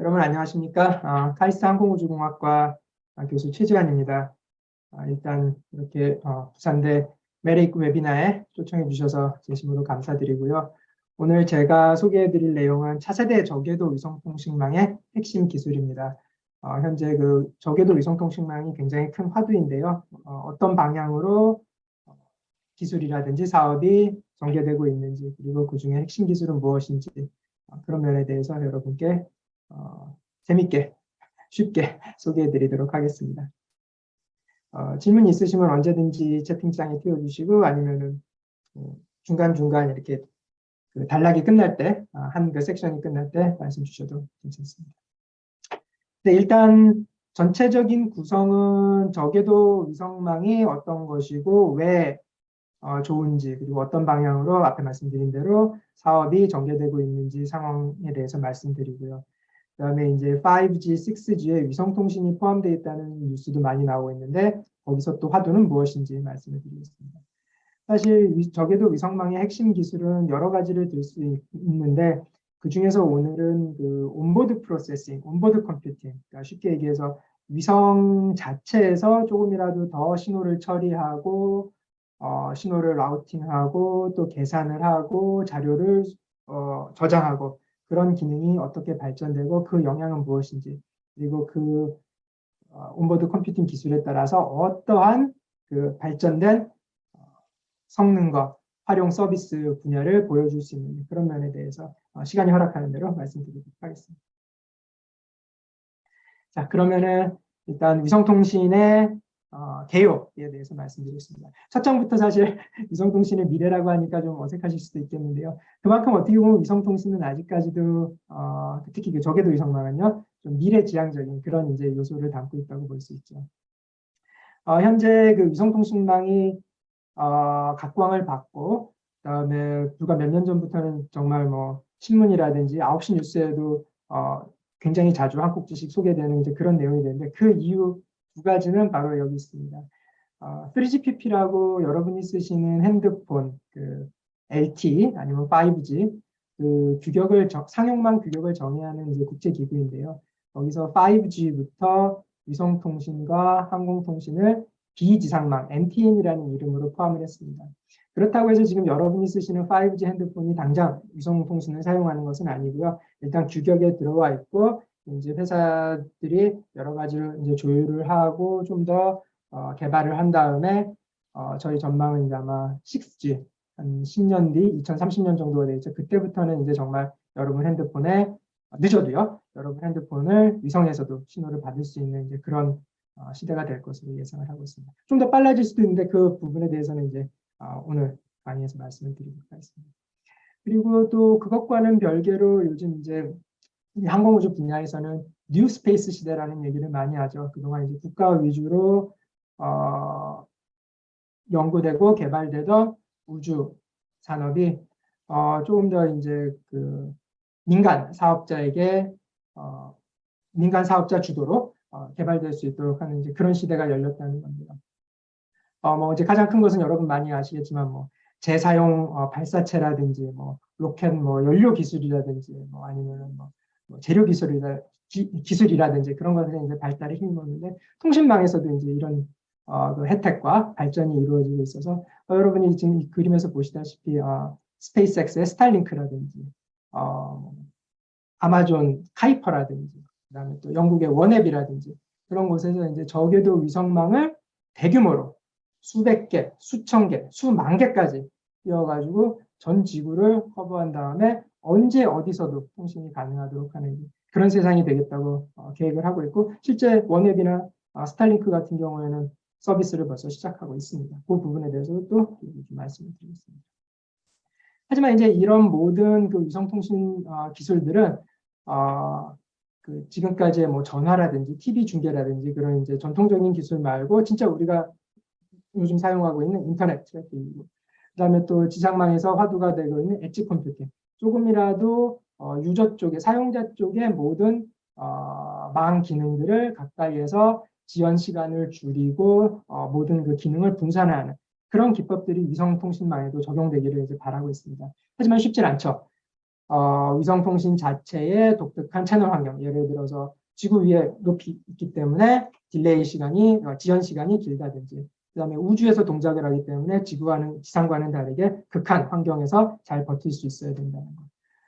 여러분 안녕하십니까? 카이스트 항공우주공학과 교수 최지환입니다. 일단 이렇게 부산대 메릭 웨비나에 초청해 주셔서 진심으로 감사드리고요. 오늘 제가 소개해 드릴 내용은 차세대 저궤도 위성통신망의 핵심 기술입니다. 현재 그 저궤도 위성통신망이 굉장히 큰 화두인데요. 어떤 방향으로 기술이라든지 사업이 전개되고 있는지, 그리고 그 중에 핵심 기술은 무엇인지, 그런 면에 대해서 여러분께 재밌게 쉽게 소개해 드리도록 하겠습니다. 질문 있으시면 언제든지 채팅창에 띄워주시고, 아니면은 중간중간 이렇게 그 단락이 끝날 때, 한 그 섹션이 끝날 때 말씀 주셔도 괜찮습니다. 네, 일단 전체적인 구성은 저궤도 위성망이 어떤 것이고 왜 좋은지, 그리고 어떤 방향으로 앞에 말씀드린 대로 사업이 전개되고 있는지 상황에 대해서 말씀드리고요. 그다음에 이제 5G, 6G에 위성통신이 포함되어 있다는 뉴스도 많이 나오고 있는데 거기서 또 화두는 무엇인지 말씀을 드리겠습니다. 사실 저궤도 위성망의 핵심 기술은 여러 가지를 들 수 있는데 그 중에서 오늘은 그 온보드 프로세싱, 온보드 컴퓨팅, 그러니까 쉽게 얘기해서 위성 자체에서 조금이라도 더 신호를 처리하고 신호를 라우팅하고 또 계산을 하고 자료를 저장하고 그런 기능이 어떻게 발전되고 그 영향은 무엇인지, 그리고 그 온보드 컴퓨팅 기술에 따라서 어떠한 그 발전된 성능과 활용 서비스 분야를 보여줄 수 있는 그런 면에 대해서 시간이 허락하는 대로 말씀드리도록 하겠습니다. 자, 그러면은 일단 위성통신의 개요에 대해서 말씀드리겠습니다. 첫 장부터 사실 위성통신의 미래라고 하니까 좀 어색하실 수도 있겠는데요. 그만큼 어떻게 보면 위성통신은 아직까지도 특히 그 저궤도 위성망은요, 좀 미래지향적인 그런 이제 요소를 담고 있다고 볼 수 있죠. 현재 그 위성통신망이 각광을 받고, 그다음에 불과 몇 년 전부터는 정말 뭐 신문이라든지 9시 뉴스에도 굉장히 자주 한국 지식 소개되는 이제 그런 내용이 되는데 그 이유 두 가지는 바로 여기 있습니다. 3GPP라고 여러분이 쓰시는 핸드폰, 그 LTE 아니면 5G 그 규격을 상용망 규격을 정의하는 이제 국제 기구인데요. 거기서 5G부터 위성통신과 항공통신을 비지상망 NTN이라는 이름으로 포함을 했습니다. 그렇다고 해서 지금 여러분이 쓰시는 5G 핸드폰이 당장 위성통신을 사용하는 것은 아니고요. 일단 규격에 들어와 있고 이제 회사들이 여러 가지를 이제 조율을 하고 좀 더 개발을 한 다음에 저희 전망은 이제 아마 6G 한 10년 뒤 2030년 정도가 되겠죠. 그때부터는 이제 정말 여러분 핸드폰에 늦어도요. 여러분 핸드폰을 위성에서도 신호를 받을 수 있는 이제 그런 시대가 될 것으로 예상을 하고 있습니다. 좀 더 빨라질 수도 있는데 그 부분에 대해서는 이제 오늘 강의에서 말씀을 드리도록 하겠습니다. 그리고 또 그것과는 별개로 요즘 이제 항공우주 분야에서는 뉴 스페이스 시대라는 얘기를 많이 하죠. 그동안 이제 국가 위주로 연구되고 개발되던 우주 산업이 조금 더 이제 그 민간 사업자에게 민간 사업자 주도로 개발될 수 있도록 하는 이제 그런 시대가 열렸다는 겁니다. 뭐 이제 가장 큰 것은 여러분 많이 아시겠지만 뭐 재사용 발사체라든지 뭐 로켓 뭐 연료 기술이라든지 뭐 아니면은 뭐 재료 기술이라든지 그런 것들이 이제 발달에 힘입었는데 통신망에서도 이제 이런 그 혜택과 발전이 이루어지고 있어서 여러분이 지금 이 그림에서 보시다시피 스페이스X의 스타링크라든지 아마존 카이퍼라든지 그다음에 또 영국의 원앱이라든지 그런 곳에서 이제 저궤도 위성망을 대규모로 수백 개, 수천 개, 수만 개까지 띄워가지고 전 지구를 커버한 다음에 언제 어디서도 통신이 가능하도록 하는 그런 세상이 되겠다고 계획을 하고 있고 실제 원앱이나 스타링크 같은 경우에는 서비스를 벌써 시작하고 있습니다. 그 부분에 대해서도 또 말씀을 드리겠습니다. 하지만 이제 이런 모든 그 위성통신 기술들은 그 지금까지의 뭐 전화라든지 TV 중계라든지 그런 이제 전통적인 기술 말고 진짜 우리가 요즘 사용하고 있는 인터넷 트래픽이고 그다음에 또 지상망에서 화두가 되고 있는 엣지 컴퓨팅 조금이라도 유저 쪽에 사용자 쪽의 모든 망 기능들을 가까이에서 지연 시간을 줄이고 모든 그 기능을 분산하는 그런 기법들이 위성통신망에도 적용되기를 이제 바라고 있습니다. 하지만 쉽진 않죠. 위성통신 자체의 독특한 채널 환경, 예를 들어서 지구 위에 높이 있기 때문에 딜레이 시간이, 지연 시간이 길다든지, 그다음에 우주에서 동작을 하기 때문에 지상과는 다르게 극한 환경에서 잘 버틸 수 있어야 된다는 것.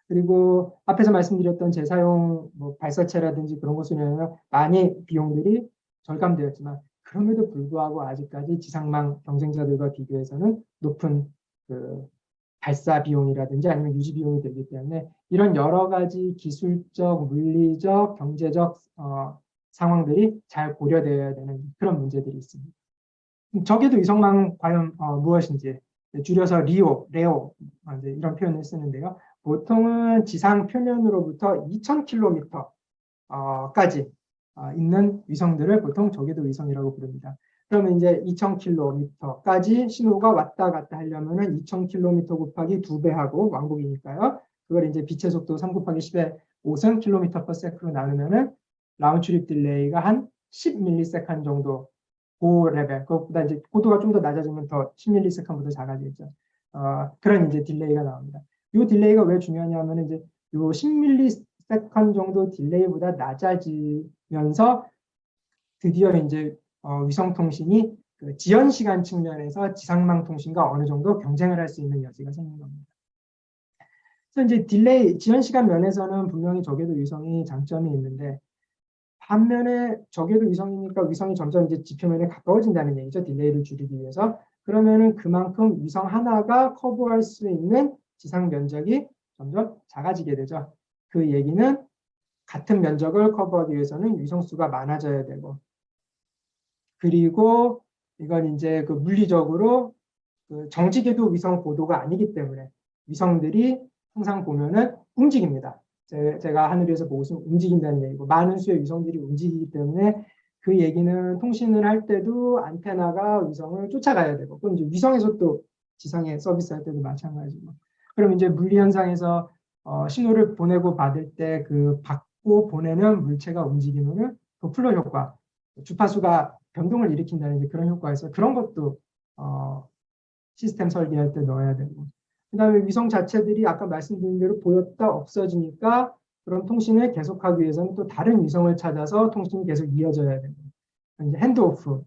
그리고 앞에서 말씀드렸던 재사용 뭐 발사체라든지 그런 것으로는 많이 비용들이 절감되었지만 그럼에도 불구하고 아직까지 지상망 경쟁자들과 비교해서는 높은 그 발사 비용이라든지 아니면 유지 비용이 되기 때문에 이런 여러 가지 기술적, 물리적, 경제적 상황들이 잘 고려되어야 되는 그런 문제들이 있습니다. 적에도 위성망 과연 무엇인지 줄여서 레오 이런 표현을 쓰는데요. 보통은 지상 표면으로부터 2,000km까지 있는 위성들을 보통 적외도 위성이라고 부릅니다. 그러면 이제 2,000km까지 신호가 왔다 갔다 하려면은 2,000km 곱하기 2배 하고 왕복이니까요. 그걸 이제 빛의 속도 3 곱하기 10의 5승 km/s로 나누면은 라운드 출입 딜레이가 한 10ms 정도 고 레벨, 그것보다 이제 고도가 좀 더 낮아지면 더 10ms보다 작아지죠. 그런 이제 딜레이가 나옵니다. 이 딜레이가 왜 중요하냐면 이제 요 10ms 정도 딜레이보다 낮아지면서 드디어 이제 위성 통신이 그 지연 시간 측면에서 지상망 통신과 어느 정도 경쟁을 할 수 있는 여지가 생긴 겁니다. 그래서 이제 딜레이, 지연 시간 면에서는 분명히 적외도 위성이 장점이 있는데 반면에 적외도 위성이니까 위성이 점점 이제 지표면에 가까워진다는 얘기죠. 딜레이를 줄이기 위해서. 그러면은 그만큼 위성 하나가 커버할 수 있는 지상 면적이 점점 작아지게 되죠. 그 얘기는 같은 면적을 커버하기 위해서는 위성 수가 많아져야 되고, 그리고 이건 이제 그 물리적으로 그 정지궤도 위성 고도가 아니기 때문에 위성들이 항상 보면은 움직입니다. 제가 하늘에서 보고 있으면 움직인다는 얘기고, 많은 수의 위성들이 움직이기 때문에 그 얘기는 통신을 할 때도 안테나가 위성을 쫓아가야 되고, 그럼 이제 위성에서 또 지상에 서비스할 때도 마찬가지고. 그럼 이제 물리 현상에서 신호를 보내고 받을 때 그 받고 보내는 물체가 움직이면은 도플러 효과, 주파수가 변동을 일으킨다는 이제 그런 효과에서 그런 것도 시스템 설계할 때 넣어야 되고, 그다음에 위성 자체들이 아까 말씀드린 대로 보였다 없어지니까 그런 통신을 계속하기 위해서는 또 다른 위성을 찾아서 통신이 계속 이어져야 되고, 이제 핸드오프,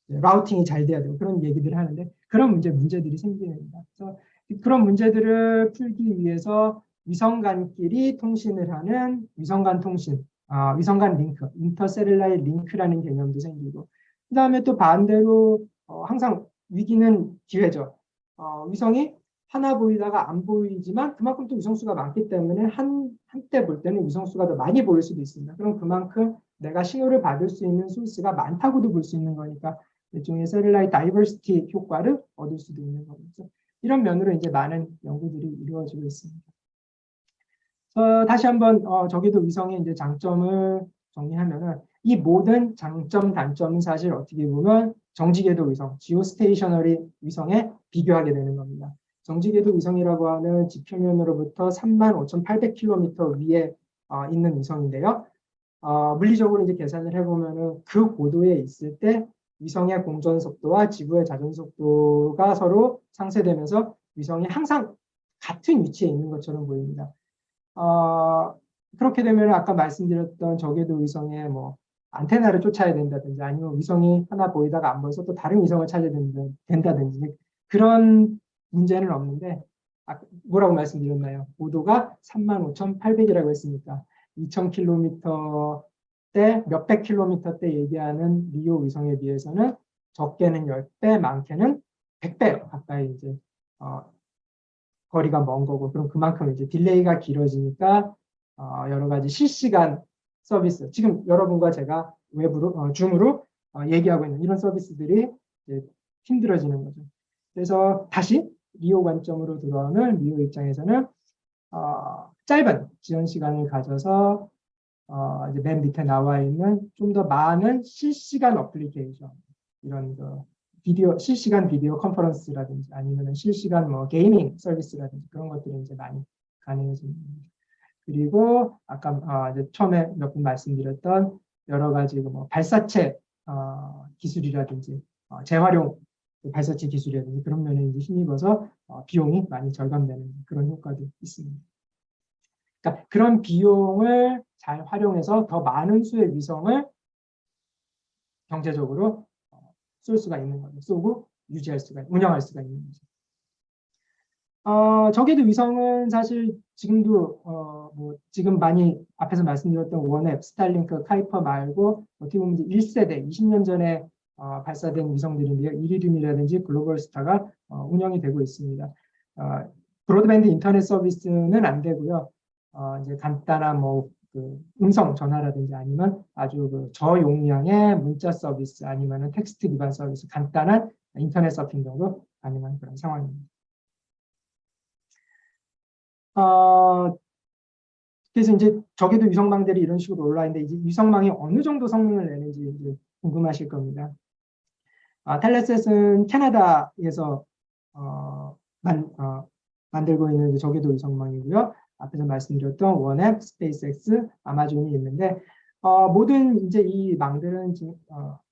라우팅이 잘 돼야 되고 그런 얘기들을 하는데 그런 문제들이 생깁니다. 그래서 그런 문제들을 풀기 위해서 위성 간끼리 통신을 하는 위성 간 통신, 위성 간 링크, 인터셀룰라의 링크라는 개념도 생기고, 그다음에 또 반대로 항상 위기는 기회죠. 위성이 하나 보이다가 안 보이지만 그만큼 또 위성수가 많기 때문에 한때 볼 때는 위성수가 더 많이 보일 수도 있습니다. 그럼 그만큼 내가 신호를 받을 수 있는 소스가 많다고도 볼 수 있는 거니까 일종의 셀룰라이 다이버시티 효과를 얻을 수도 있는 거죠. 이런 면으로 이제 많은 연구들이 이루어지고 있습니다. 다시 한번 저기도 위성의 이제 장점을 정리하면은 이 모든 장점 단점은 사실 어떻게 보면 정지궤도 위성, 지오스테이셔너리 위성에 비교하게 되는 겁니다. 정지궤도 위성이라고 하는 지표면으로부터 35,800km 위에 있는 위성인데요. 물리적으로 이제 계산을 해보면은 그 고도에 있을 때 위성의 공전 속도와 지구의 자전 속도가 서로 상쇄되면서 위성이 항상 같은 위치에 있는 것처럼 보입니다. 그렇게 되면 아까 말씀드렸던 저궤도 위성의 뭐 안테나를 쫓아야 된다든지 아니면 위성이 하나 보이다가 안 보여서 또 다른 위성을 찾아야 된다든지 그런 문제는 없는데 뭐라고 말씀드렸나요? 고도가 35,800이라고 했으니까 2,000km 대 몇백 킬로미터 대 얘기하는 리오 위성에 비해서는 적게는 10배, 많게는 100배 가까이 이제 거리가 먼 거고, 그럼 그만큼 이제 딜레이가 길어지니까 여러 가지 실시간 서비스, 지금 여러분과 제가 외부로 줌으로 얘기하고 있는 이런 서비스들이 이제 힘들어지는 거죠. 그래서 다시 리오 관점으로 돌아오는 리오 입장에서는 짧은 지연 시간을 가져서 이제 맨 밑에 나와 있는 좀 더 많은 실시간 어플리케이션, 이런 실시간 비디오 컨퍼런스라든지 아니면 실시간 뭐 게이밍 서비스라든지 그런 것들이 이제 많이 가능해집니다. 그리고 아까 이제 처음에 몇 분 말씀드렸던 여러 가지 뭐 발사체 기술이라든지 재활용 발사체 기술이라든지 그런 면에 이제 힘입어서 비용이 많이 절감되는 그런 효과도 있습니다. 그러니까 그런 비용을 잘 활용해서 더 많은 수의 위성을 경제적으로 쏠 수가 있는 거죠. 쏘고 운영할 수가 있는 거죠. 저궤도 위성은 사실 지금도 지금 많이 앞에서 말씀드렸던 원앱, 스타링크, 카이퍼 말고 어떻게 보면 이제 1세대, 20년 전에 발사된 위성들인데요. 이리듐이라든지 글로벌스타가 운영이 되고 있습니다. 브로드밴드 인터넷 서비스는 안 되고요. 이제 간단한 그 음성 전화라든지 아니면 아주 그 저용량의 문자 서비스 아니면 텍스트 기반 서비스, 간단한 인터넷 서핑 정도 가능한 그런 상황입니다. 그래서 이제 저기도 위성망들이 이런 식으로 올라와 있는데 이제 위성망이 어느 정도 성능을 내는지 이제 궁금하실 겁니다. 텔레셋은 캐나다에서 만들고 있는 저궤도 위성망이고요. 앞에서 말씀드렸던 원앱, 스페이스X, 아마존이 있는데 모든 이제 이 망들은 지금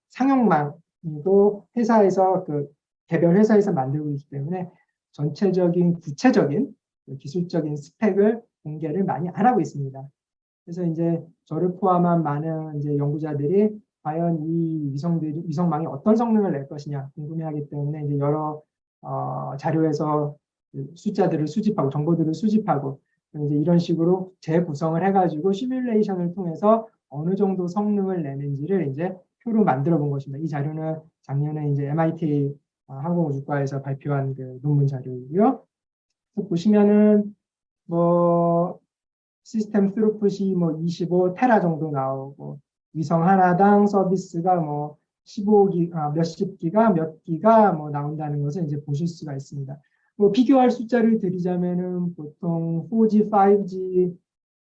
상용망이고 회사에서 그 개별 회사에서 만들고 있기 때문에 전체적인 구체적인 기술적인 스펙을 공개를 많이 안 하고 있습니다. 그래서 이제 저를 포함한 많은 이제 연구자들이 과연 이 위성망이 어떤 성능을 낼 것이냐 궁금해하기 때문에 이제 여러 자료에서 숫자들을 수집하고 정보들을 수집하고 이제 이런 식으로 재구성을 해가지고 시뮬레이션을 통해서 어느 정도 성능을 내는지를 이제 표로 만들어 본 것입니다. 이 자료는 작년에 이제 MIT 항공우주과에서 발표한 그 논문 자료이고요. 보시면은 시스템 스루풋이 25 테라 정도 나오고 위성 하나당 서비스가 15기가 몇십 기가 몇 기가 나온다는 것을 이제 보실 수가 있습니다. 비교할 숫자를 드리자면은 보통 4G, 5G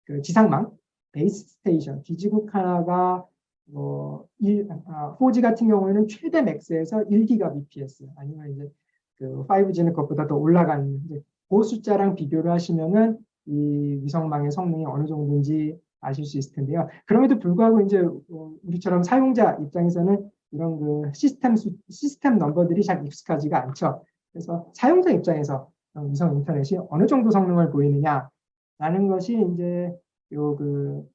그 지상망 베이스 스테이션 기지국 하나가 4G 같은 경우에는 최대 맥스에서 1기가bps 아니면 이제 그 5G는 그것보다 더 올라가는 그 숫자랑 비교를 하시면은 이 위성망의 성능이 어느 정도인지 아실 수 있을 텐데요. 그럼에도 불구하고 이제 우리처럼 사용자 입장에서는 이런 그 시스템 넘버들이 잘 익숙하지가 않죠. 그래서 사용자 입장에서 위성 인터넷이 어느 정도 성능을 보이느냐라는 것이 이제 요 그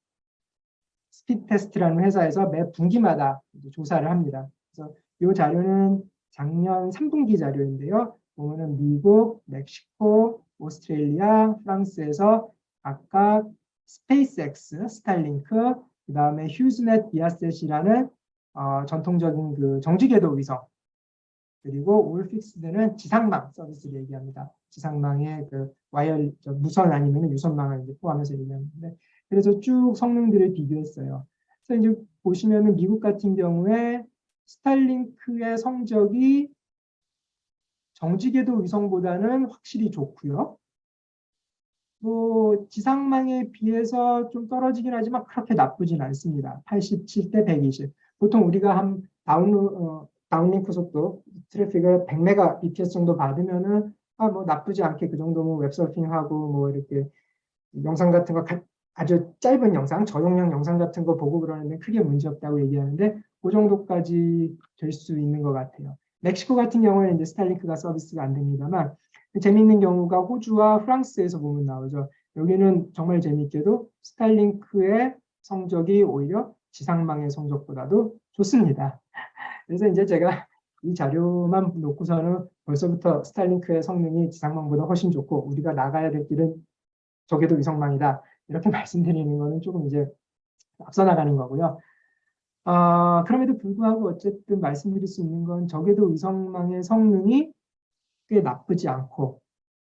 스피드 테스트라는 회사에서 매 분기마다 조사를 합니다. 그래서 이 자료는 작년 3분기 자료인데요. 보면은 미국, 멕시코, 오스트레일리아, 프랑스에서 각각 스페이스X, 스타링크, 그 다음에 휴즈넷 비아셋이라는 전통적인 그 정지궤도 위성, 그리고 올픽스드는 지상망 서비스를 얘기합니다. 지상망의 그 무선 아니면 유선망을 이제 포함해서 얘기하는데, 그래서 쭉 성능들을 비교했어요. 그래서 이제 보시면은 미국 같은 경우에 스타링크의 성적이 정지궤도 위성보다는 확실히 좋고요. 지상망에 비해서 좀 떨어지긴 하지만 그렇게 나쁘진 않습니다. 87대 120. 보통 우리가 한 다운링크 속도 트래픽을 100Mbps 정도 받으면은 나쁘지 않게 그 정도면 웹서핑하고 이렇게 영상 같은 거 아주 짧은 영상, 저용량 영상 같은 거 보고 그러는데 크게 문제 없다고 얘기하는데 그 정도까지 될 수 있는 것 같아요. 멕시코 같은 경우에는 이제 스타링크가 서비스가 안 됩니다만 재미있는 경우가 호주와 프랑스에서 보면 나오죠. 여기는 정말 재미있게도 스타링크의 성적이 오히려 지상망의 성적보다도 좋습니다. 그래서 이제 제가 이 자료만 놓고서는 벌써부터 스타링크의 성능이 지상망보다 훨씬 좋고 우리가 나가야 될 길은 저궤도 위성망이다. 이렇게 말씀드리는 거는 조금 이제 앞서 나가는 거고요. 그럼에도 불구하고 어쨌든 말씀드릴 수 있는 건 저궤도 위성망의 성능이 꽤 나쁘지 않고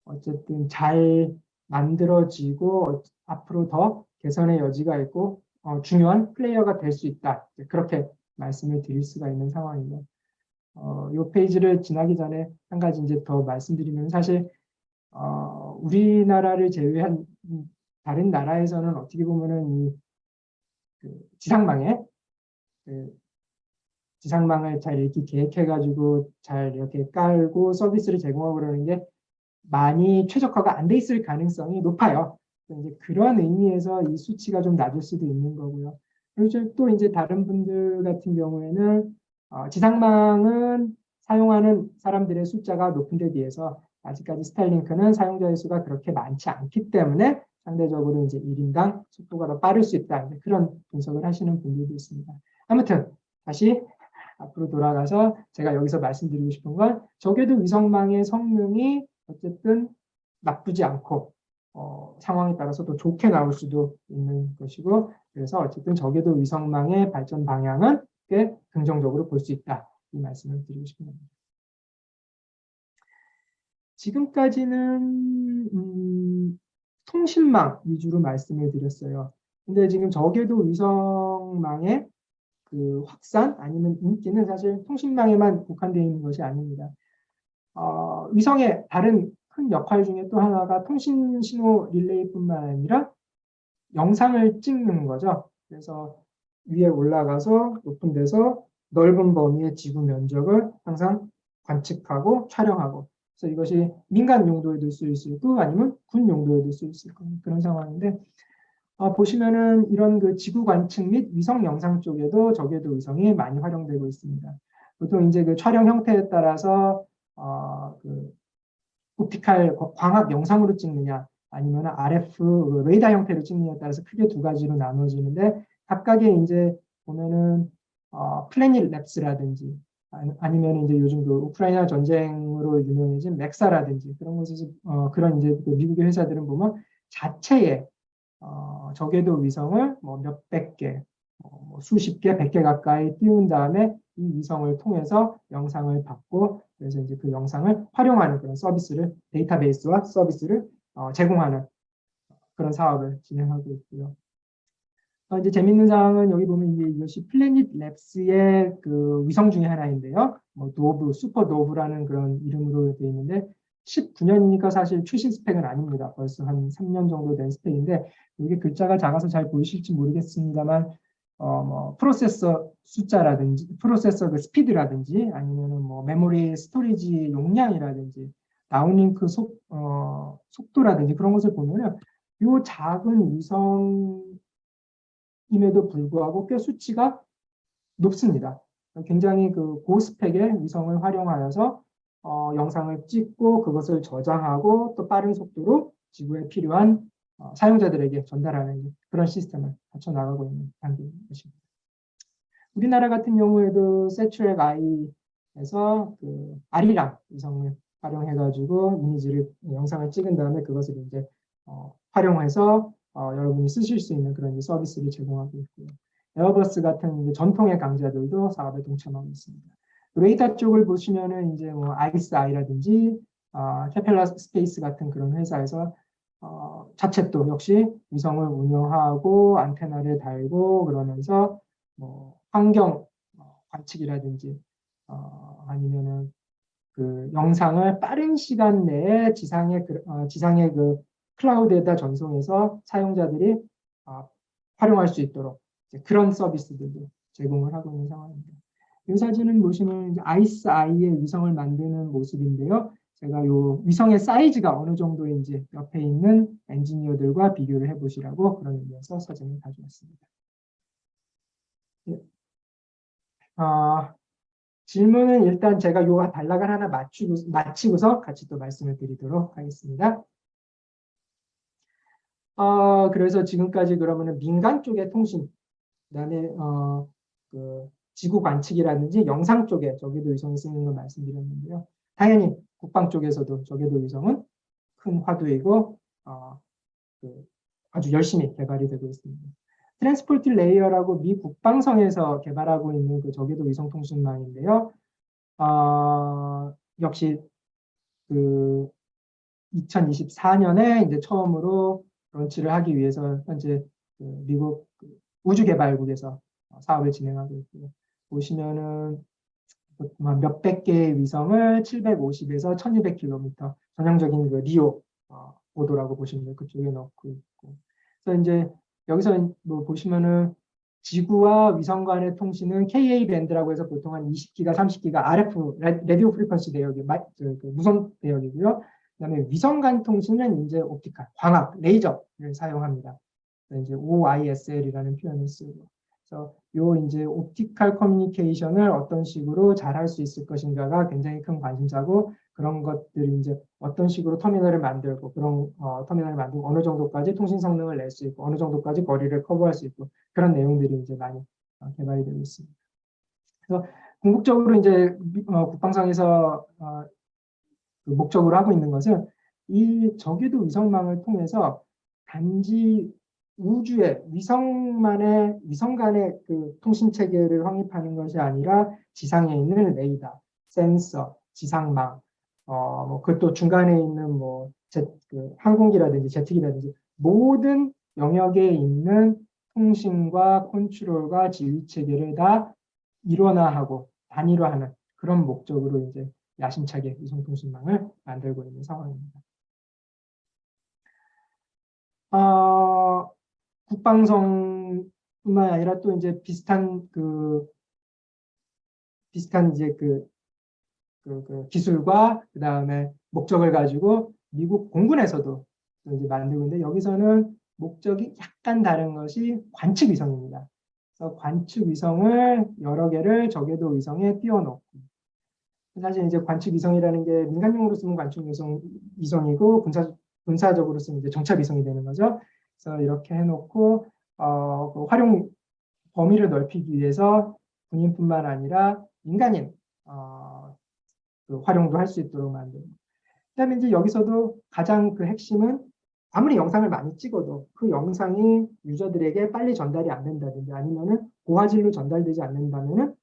어쨌든 잘 만들어지고 앞으로 더 개선의 여지가 있고 중요한 플레이어가 될 수 있다. 그렇게 말씀을 드릴 수가 있는 상황이고요. 이 페이지를 지나기 전에 한 가지 이제 더 말씀드리면 사실 우리나라를 제외한 다른 나라에서는 어떻게 보면은 지상망을 잘 이렇게 계획해가지고 잘 이렇게 깔고 서비스를 제공하고 그러는 게 많이 최적화가 안 돼 있을 가능성이 높아요. 이제 그런 의미에서 이 수치가 좀 낮을 수도 있는 거고요. 그리고 또 이제 다른 분들 같은 경우에는 지상망은 사용하는 사람들의 숫자가 높은 데 비해서 아직까지 스타링크는 사용자의 수가 그렇게 많지 않기 때문에 상대적으로 이제 1인당 속도가 더 빠를 수 있다. 그런 분석을 하시는 분들도 있습니다. 아무튼 다시 앞으로 돌아가서 제가 여기서 말씀드리고 싶은 건 저궤도 위성망의 성능이 어쨌든 나쁘지 않고 상황에 따라서 또 좋게 나올 수도 있는 것이고, 그래서 어쨌든 저궤도 위성망의 발전 방향은 꽤 긍정적으로 볼 수 있다. 이 말씀을 드리고 싶습니다. 지금까지는 통신망 위주로 말씀을 드렸어요. 근데 지금 저궤도 위성망의 그 확산 아니면 인기는 사실 통신망에만 국한되어 있는 것이 아닙니다. 위성의 다른 큰 역할 중에 또 하나가 통신 신호 릴레이뿐만 아니라 영상을 찍는 거죠. 그래서 위에 올라가서 높은 데서 넓은 범위의 지구 면적을 항상 관측하고 촬영하고, 그래서 이것이 민간 용도에도 쓸 수 있고 아니면 군 용도에도 쓸 수 있고 그런 상황인데, 보시면은 이런 그 지구 관측 및 위성 영상 쪽에도 저궤도 위성이 많이 활용되고 있습니다. 보통 이제 그 촬영 형태에 따라서 그 옵티칼 광학 영상으로 찍느냐 아니면 RF 레이더 형태로 찍느냐에 따라서 크게 두 가지로 나눠지는데, 각각의 이제 보면은 플래닛 랩스라든지 아니면 이제 요즘 그 우크라이나 전쟁으로 유명해진 맥사라든지 그런 곳에서 그런 이제 그 미국의 회사들은 보면 자체의 저궤도 위성을 뭐 몇백 개, 수십 개, 100개 가까이 띄운 다음에 이 위성을 통해서 영상을 받고, 그래서 이제 그 영상을 활용하는 그런 서비스를, 데이터베이스와 서비스를 제공하는 그런 사업을 진행하고 있고요. 이제 재밌는 사항은 여기 보면 이제 이것이 플래닛 랩스의 그 위성 중에 하나인데요. 뭐 도브, 슈퍼 도브라는 그런 이름으로 되어 있는데 19년이니까 사실 최신 스펙은 아닙니다. 벌써 한 3년 정도 된 스펙인데, 이게 글자가 작아서 잘 보이실지 모르겠습니다만 뭐 프로세서 숫자라든지 프로세서 그 스피드라든지 아니면은 뭐 메모리 스토리지 용량이라든지 다운링크 속도라든지 그런 것을 보면은 이 작은 위성 임에도 불구하고 꽤 수치가 높습니다. 굉장히 그 고스펙의 위성을 활용하여서 영상을 찍고 그것을 저장하고 또 빠른 속도로 지구에 필요한 사용자들에게 전달하는 그런 시스템을 갖춰 나가고 있는 단계인 것입니다. 우리나라 같은 경우에도 세츄렉 I에서 그 아리랑 위성을 활용해가지고 이미지를 영상을 찍은 다음에 그것을 이제 활용해서 여러분이 쓰실 수 있는 그런 서비스를 제공하고 있고요. 에어버스 같은 이제 전통의 강자들도 사업에 동참하고 있습니다. 레이더 쪽을 보시면은 이제 뭐 아이스아이라든지 케펠라 스페이스 같은 그런 회사에서 자체 또 역시 위성을 운영하고 안테나를 달고 그러면서 뭐 환경 관측이라든지 아니면은 그 영상을 빠른 시간 내에 지상의 그 클라우드에다 전송해서 사용자들이 활용할 수 있도록 그런 서비스들도 제공을 하고 있는 상황입니다. 이 사진은 보시면 이제 아이스아이의 위성을 만드는 모습인데요. 제가 이 위성의 사이즈가 어느 정도인지 옆에 있는 엔지니어들과 비교를 해보시라고 그런 의미에서 사진을 가져왔습니다. 예. 질문은 일단 제가 요 단락을 하나 마치고서 같이 또 말씀을 드리도록 하겠습니다. 그래서 지금까지 그러면은 민간 쪽의 통신, 그다음에 그 지구 관측이라든지 영상 쪽에 저궤도 위성이 쓰는 걸 말씀드렸는데요. 당연히 국방 쪽에서도 저궤도 위성은 큰 화두이고 그 아주 열심히 개발이 되고 있습니다. 트랜스포트 레이어라고 미 국방성에서 개발하고 있는 그 저궤도 위성 통신망인데요. 역시 그 2024년에 이제 처음으로 런치를 하기 위해서 현재 그 미국 우주개발국에서 사업을 진행하고 있고요. 보시면은 몇백 개의 위성을 750에서 1200km 전형적인 그 리오 보도라고 보시면 돼요. 그쪽에 넣고 있고. 그래서 이제 여기서 뭐 보시면은 지구와 위성 간의 통신은 KA 밴드라고 해서 보통 한 20기가, 30기가 RF 라디오 프리퀀시 대역이 무선 대역이고요. 그다음에 위성 간 통신은 이제 옵티컬, 광학, 레이저를 사용합니다. 이제 OISL이라는 표현을 쓰고. 그래서 요 이제 옵티컬 커뮤니케이션을 어떤 식으로 잘 할 수 있을 것인가가 굉장히 큰 관심사고, 그런 것들이 이제 어떤 식으로 터미널을 만들고 그런 터미널을 만들고 어느 정도까지 통신 성능을 낼 수 있고 어느 정도까지 거리를 커버할 수 있고 그런 내용들이 이제 많이 개발이 되고 있습니다. 그래서 궁극적으로 이제 국방성에서 그 목적으로 하고 있는 것은 이 저궤도 위성망을 통해서 단지 우주의 위성 간의 그 통신 체계를 확립하는 것이 아니라 지상에 있는 레이더, 센서, 지상망, 뭐 그것도 중간에 있는 뭐 그 항공기라든지 제트기라든지 모든 영역에 있는 통신과 컨트롤과 지휘 체계를 다 일원화하고 단일화하는 그런 목적으로 이제 야심차게 위성통신망을 만들고 있는 상황입니다. 국방성뿐만 아니라 또 이제 비슷한 이제 그 기술과 그 다음에 목적을 가지고 미국 공군에서도 이제 만들고 있는데 여기서는 목적이 약간 다른 것이 관측 위성입니다. 그래서 관측 위성을 여러 개를 저궤도 위성에 띄워놓고 사실 이제 관측 위성이라는 게 민간용으로 쓰는 관측 위성이고 군사적으로 쓰는 이제 정찰 위성이 되는 거죠. 그래서 이렇게 해놓고 그 활용 범위를 넓히기 위해서 군인뿐만 아니라 민간인 그 활용도 할 수 있도록 만들고. 그다음에 이제 여기서도 가장 그 핵심은 아무리 영상을 많이 찍어도 그 영상이 유저들에게 빨리 전달이 안 된다든지 아니면은 고화질로 전달되지 않는다면은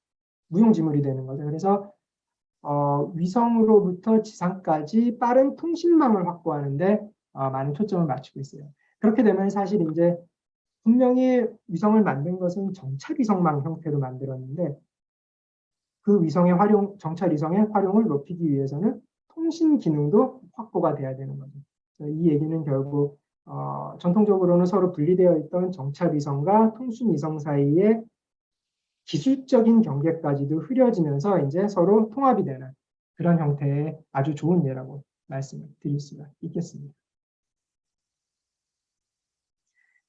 무용지물이 되는 거죠. 그래서 위성으로부터 지상까지 빠른 통신망을 확보하는데 많은 초점을 맞추고 있어요. 그렇게 되면 사실 이제 분명히 위성을 만든 것은 정찰 위성망 형태로 만들었는데 그 정찰 위성의 활용을 높이기 위해서는 통신 기능도 확보가 돼야 되는 거죠. 이 얘기는 결국 전통적으로는 서로 분리되어 있던 정찰 위성과 통신 위성 사이에 기술적인 경계까지도 흐려지면서 이제 서로 통합이 되는 그런 형태의 아주 좋은 예라고 말씀을 드릴 수가 있겠습니다.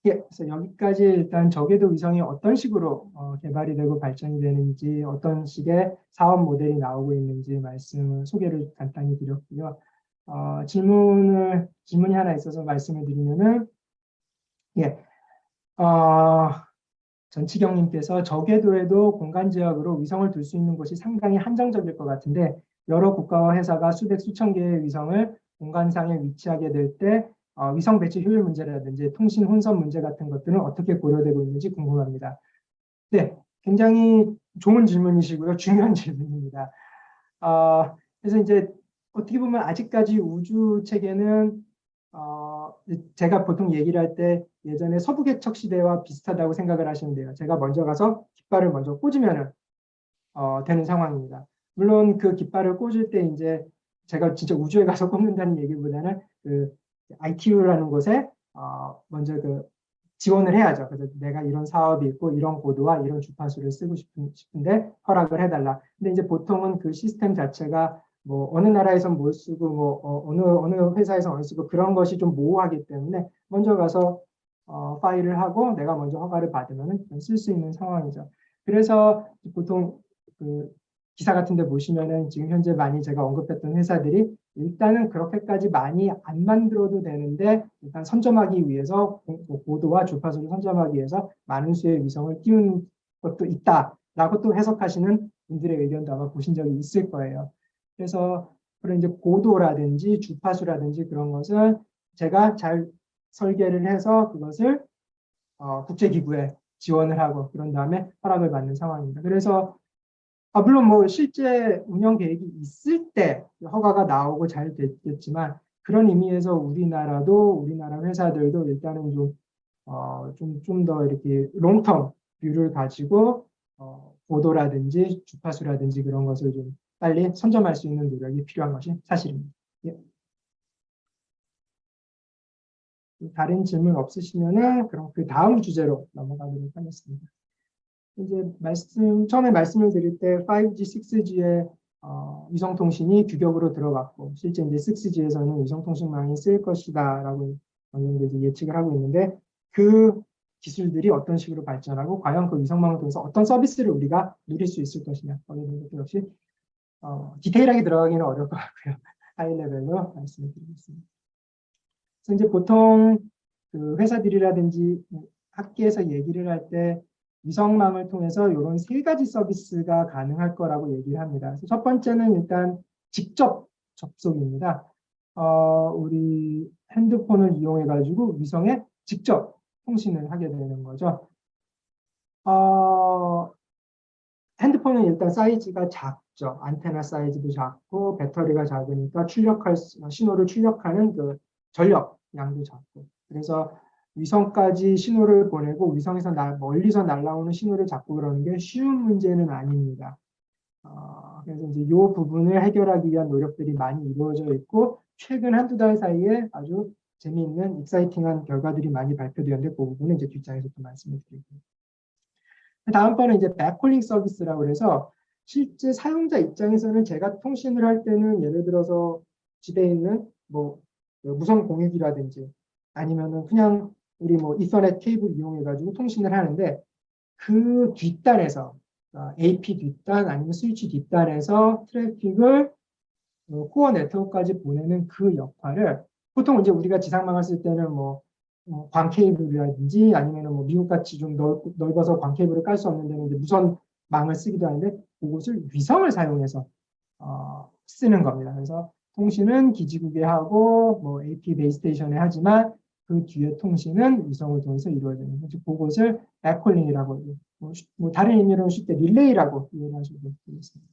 예, 그래서 여기까지 일단 저궤도 위성이 어떤 식으로 개발이 되고 발전이 되는지 어떤 식의 사업 모델이 나오고 있는지 소개를 간단히 드렸고요. 질문이 하나 있어서 말씀을 드리면은 예, 전치경님께서 저궤도에도 공간 제약으로 위성을 둘 수 있는 곳이 상당히 한정적일 것 같은데 여러 국가와 회사가 수백 수천 개의 위성을 공간상에 위치하게 될 때 위성 배치 효율 문제라든지 통신 혼선 문제 같은 것들은 어떻게 고려되고 있는지 궁금합니다. 네, 굉장히 좋은 질문이시고요. 중요한 질문입니다. 그래서 이제 어떻게 보면 아직까지 우주 체계는 제가 보통 얘기를 할 때 예전에 서부개척 시대와 비슷하다고 생각을 하시는데요. 제가 먼저 가서 깃발을 먼저 꽂으면 되는 상황입니다. 물론 그 깃발을 꽂을 때 이제 제가 진짜 우주에 가서 꽂는다는 얘기보다는 그 ITU라는 곳에 먼저 그 지원을 해야죠. 그래서 내가 이런 사업이 있고 이런 코드와 이런 주파수를 쓰고 싶은데 허락을 해달라. 근데 이제 보통은 그 시스템 자체가 뭐 어느 나라에선 뭘 쓰고 뭐 어느 회사에서 어느 쓰고 그런 것이 좀 모호하기 때문에 먼저 가서 파일을 하고 내가 먼저 허가를 받으면 쓸 수 있는 상황이죠. 그래서 보통 그 기사 같은 데 보시면은 지금 현재 많이 제가 언급했던 회사들이 일단은 그렇게까지 많이 안 만들어도 되는데 일단 선점하기 위해서 고도와 주파수를 선점하기 위해서 많은 수의 위성을 띄운 것도 있다라고 또 해석하시는 분들의 의견도 아마 보신 적이 있을 거예요. 그래서 그런 이제 고도라든지 주파수라든지 그런 것은 제가 잘 설계를 해서 그것을 국제기구에 지원을 하고 그런 다음에 허락을 받는 상황입니다. 그래서 물론 뭐 실제 운영 계획이 있을 때 허가가 나오고 잘 됐겠지만 그런 의미에서 우리나라 회사들도 일단은 좀 더 이렇게 롱텀 뷰를 가지고 고도라든지 주파수라든지 그런 것을 좀 빨리 선점할 수 있는 노력이 필요한 것이 사실입니다. 예. 다른 질문 없으시면은 그럼 그 다음 주제로 넘어가도록 하겠습니다. 이제 처음에 말씀을 드릴 때 5G, 6G의 위성통신이 규격으로 들어갔고 실제 이제 6G에서는 위성통신망이 쓰일 것이다라고 어느 정도 예측을 하고 있는데 그 기술들이 어떤 식으로 발전하고 과연 그 위성망을 통해서 어떤 서비스를 우리가 누릴 수 있을 것이냐 거기에 대해서 역시 디테일하게 들어가기는 어려울 것 같고요. 하이 레벨로 말씀을 드리겠습니다. 그래서 이제 보통 그 회사들이라든지 학계에서 얘기를 할 때 위성망을 통해서 이런 세 가지 서비스가 가능할 거라고 얘기를 합니다. 그래서 첫 번째는 일단 직접 접속입니다. 우리 핸드폰을 이용해 가지고 위성에 직접 통신을 하게 되는 거죠. 핸드폰은 일단 사이즈가 작죠. 안테나 사이즈도 작고 배터리가 작으니까 신호를 출력하는 그 전력 양도 작고. 그래서 위성까지 신호를 보내고 위성에서 멀리서 날아오는 신호를 잡고 그러는 게 쉬운 문제는 아닙니다. 그래서 이제 이 부분을 해결하기 위한 노력들이 많이 이루어져 있고 최근 한두 달 사이에 아주 재미있는 익사이팅한 결과들이 많이 발표되었는데 그 부분은 이제 뒷장에서 또 말씀을 드리고요. 다음번은 이제 백홀링 서비스라고 해서 실제 사용자 입장에서는 제가 통신을 할 때는 예를 들어서 집에 있는 뭐 무선 공유기라든지 아니면은 그냥 우리 뭐 이서넷 케이블 이용해 가지고 통신을 하는데 그 뒷단에서 AP 뒷단 아니면 스위치 뒷단에서 트래픽을 코어 네트워크까지 보내는 그 역할을 보통 이제 우리가 지상망을 쓸 때는 뭐 광 케이블이라든지 아니면 뭐 미국같이 좀 넓어서 광 케이블을 깔 수 없는 데는 이제 무선 망을 쓰기도 하는데 그것을 위성을 사용해서 쓰는 겁니다. 그래서 통신은 기지국에 하고 뭐 AP 베이스테이션에 하지만 그 뒤에 통신은 위성을 통해서 이루어지는 거죠. 그것을 백홀링이라고 뭐 다른 의미로는 쉽게 릴레이라고 이해하셔도 되겠습니다.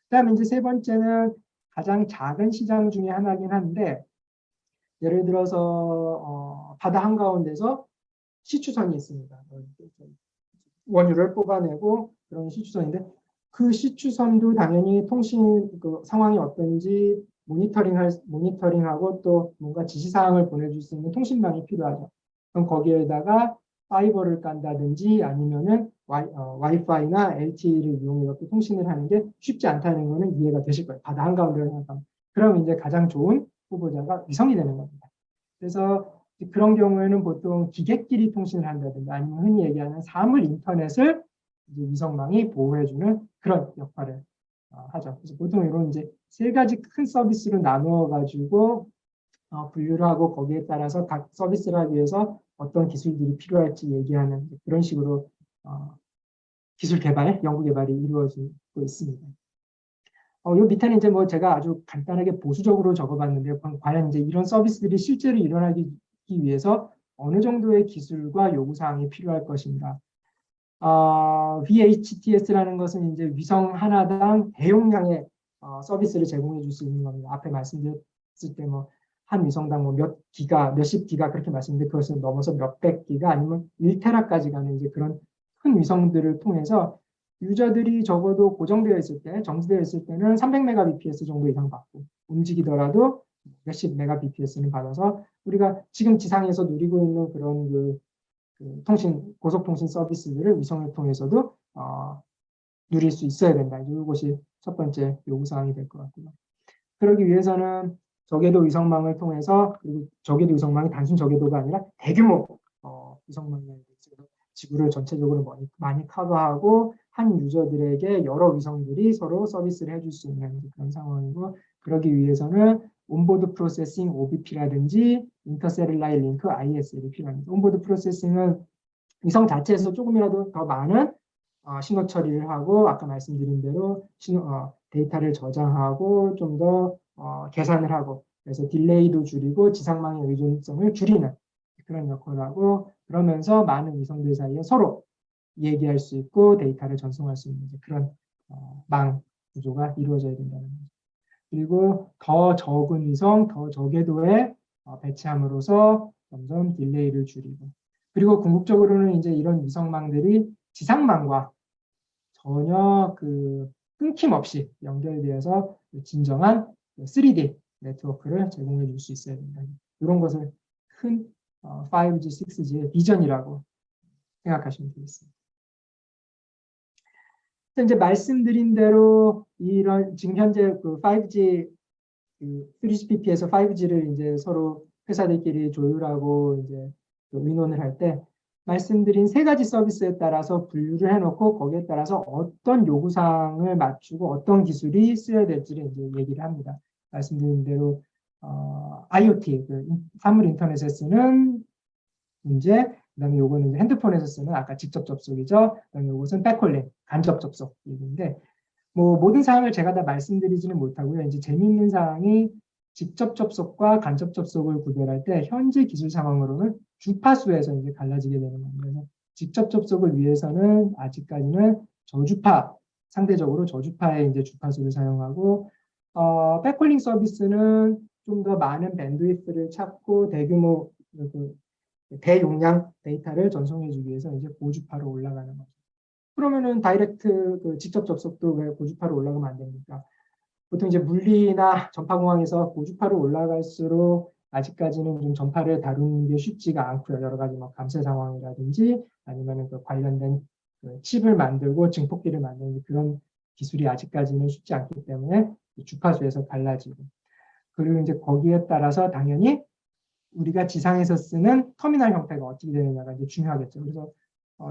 그다음에 이제 세 번째는 가장 작은 시장 중에 하나긴 한데 예를 들어서 바다 한가운데서 시추선이 있습니다. 원유를 뽑아내고 그런 시추선인데 그 시추선도 당연히 통신 그 상황이 어떤지 모니터링하고 또 뭔가 지시사항을 보내줄 수 있는 통신망이 필요하죠. 그럼 거기에다가 파이버를 깐다든지 아니면은 와이파이나 LTE를 이용해서 통신을 하는 게 쉽지 않다는 거는 이해가 되실 거예요. 바다 한가운데를 생각하면. 그럼 이제 가장 좋은 후보자가 위성이 되는 겁니다. 그래서 그런 경우에는 보통 기계끼리 통신을 한다든가 아니면 흔히 얘기하는 사물 인터넷을 이제 위성망이 보호해주는 그런 역할을 하죠. 그래서 보통 이런 이제 세 가지 큰 서비스로 나누어 가지고 분류를 하고 거기에 따라서 각 서비스를 하기 위해서 어떤 기술들이 필요할지 얘기하는 그런 식으로 기술 개발, 연구 개발이 이루어지고 있습니다. 요 밑에는 이제 뭐 제가 아주 간단하게 보수적으로 적어봤는데요. 과연 이제 이런 서비스들이 실제로 일어나기 위해서 어느 정도의 기술과 요구사항이 필요할 것인가. VHTS라는 것은 이제 위성 하나당 대용량의 서비스를 제공해 줄 수 있는 겁니다. 앞에 말씀드렸을 때 뭐 한 위성당 뭐 몇 기가, 몇십 기가 그렇게 말씀드렸는데 그것을 넘어서 몇백 기가 아니면 1테라까지 가는 이제 그런 큰 위성들을 통해서 유저들이 적어도 고정되어 있을 때, 정지되어 있을 때는 300mbps 정도 이상 받고 움직이더라도 몇십 mbps는 받아서 우리가 지금 지상에서 누리고 있는 그런 그 고속통신 서비스들을 위성을 통해서도 누릴 수 있어야 된다. 이것이 첫 번째 요구사항이 될 것 같고요. 그러기 위해서는 저궤도 위성망을 통해서 그리고 저궤도 위성망이 단순 저궤도가 아니라 대규모 위성망이 지구를 전체적으로 많이 커버하고 한 유저들에게 여러 위성들이 서로 서비스를 해줄 수 있는 그런 상황이고 그러기 위해서는 온보드 프로세싱 OBP라든지 인터셀룰라이 링크 ISL이 필요합니다. 온보드 프로세싱은 위성 자체에서 조금이라도 더 많은 신호 처리를 하고 아까 말씀드린 대로 데이터를 저장하고 좀 더 계산을 하고 그래서 딜레이도 줄이고 지상망의 의존성을 줄이는 그런 역할을 하고 그러면서 많은 위성들 사이에 서로 얘기할 수 있고 데이터를 전송할 수 있는 그런 망 구조가 이루어져야 된다는 거죠. 그리고 더 적은 위성, 더 저궤도에 배치함으로써 점점 딜레이를 줄이고 그리고 궁극적으로는 이제 이런 위성망들이 지상망과 전혀 끊김없이 연결되어서 진정한 3D 네트워크를 제공해 줄 수 있어야 된다. 이런 것을 큰 5G, 6G의 비전이라고 생각하시면 되겠습니다. 이제 말씀드린 대로 이런 지금 현재 5G 3GPP에서 5G를 이제 서로 회사들끼리 조율하고 이제 의논을 할 때 말씀드린 세 가지 서비스에 따라서 분류를 해놓고 거기에 따라서 어떤 요구사항을 맞추고 어떤 기술이 쓰여야 될지를 이제 얘기를 합니다. 말씀드린 대로 IoT, 사물 인터넷에 쓰는 문제, 그다음에 요거는 이제 핸드폰에서 쓰는 아까 직접 접속이죠. 그다음에 요것은 백홀링, 간접 접속인데 뭐 모든 사항을 제가 다 말씀드리지는 못하고요. 이제 재미있는 사항이 직접 접속과 간접 접속을 구별할 때 현재 기술 상황으로는 주파수에서 이제 갈라지게 되는 겁니다. 그래서 직접 접속을 위해서는 아직까지는 저주파, 상대적으로 저주파의 이제 주파수를 사용하고 백홀링 서비스는 좀 더 많은 밴드위스를 찾고 대규모 대용량 데이터를 전송해주기 위해서 이제 고주파로 올라가는 거죠. 그러면은 다이렉트 직접 접속도 왜 고주파로 올라가면 안 됩니까? 보통 이제 물리나 전파공항에서 고주파로 올라갈수록 아직까지는 좀 전파를 다루는 게 쉽지가 않고요. 여러 가지 뭐 감쇄 상황이라든지 아니면 그 관련된 칩을 만들고 증폭기를 만드는 그런 기술이 아직까지는 쉽지 않기 때문에 주파수에서 달라지고 그리고 이제 거기에 따라서 당연히 우리가 지상에서 쓰는 터미널 형태가 어떻게 되느냐가 이제 중요하겠죠. 그래서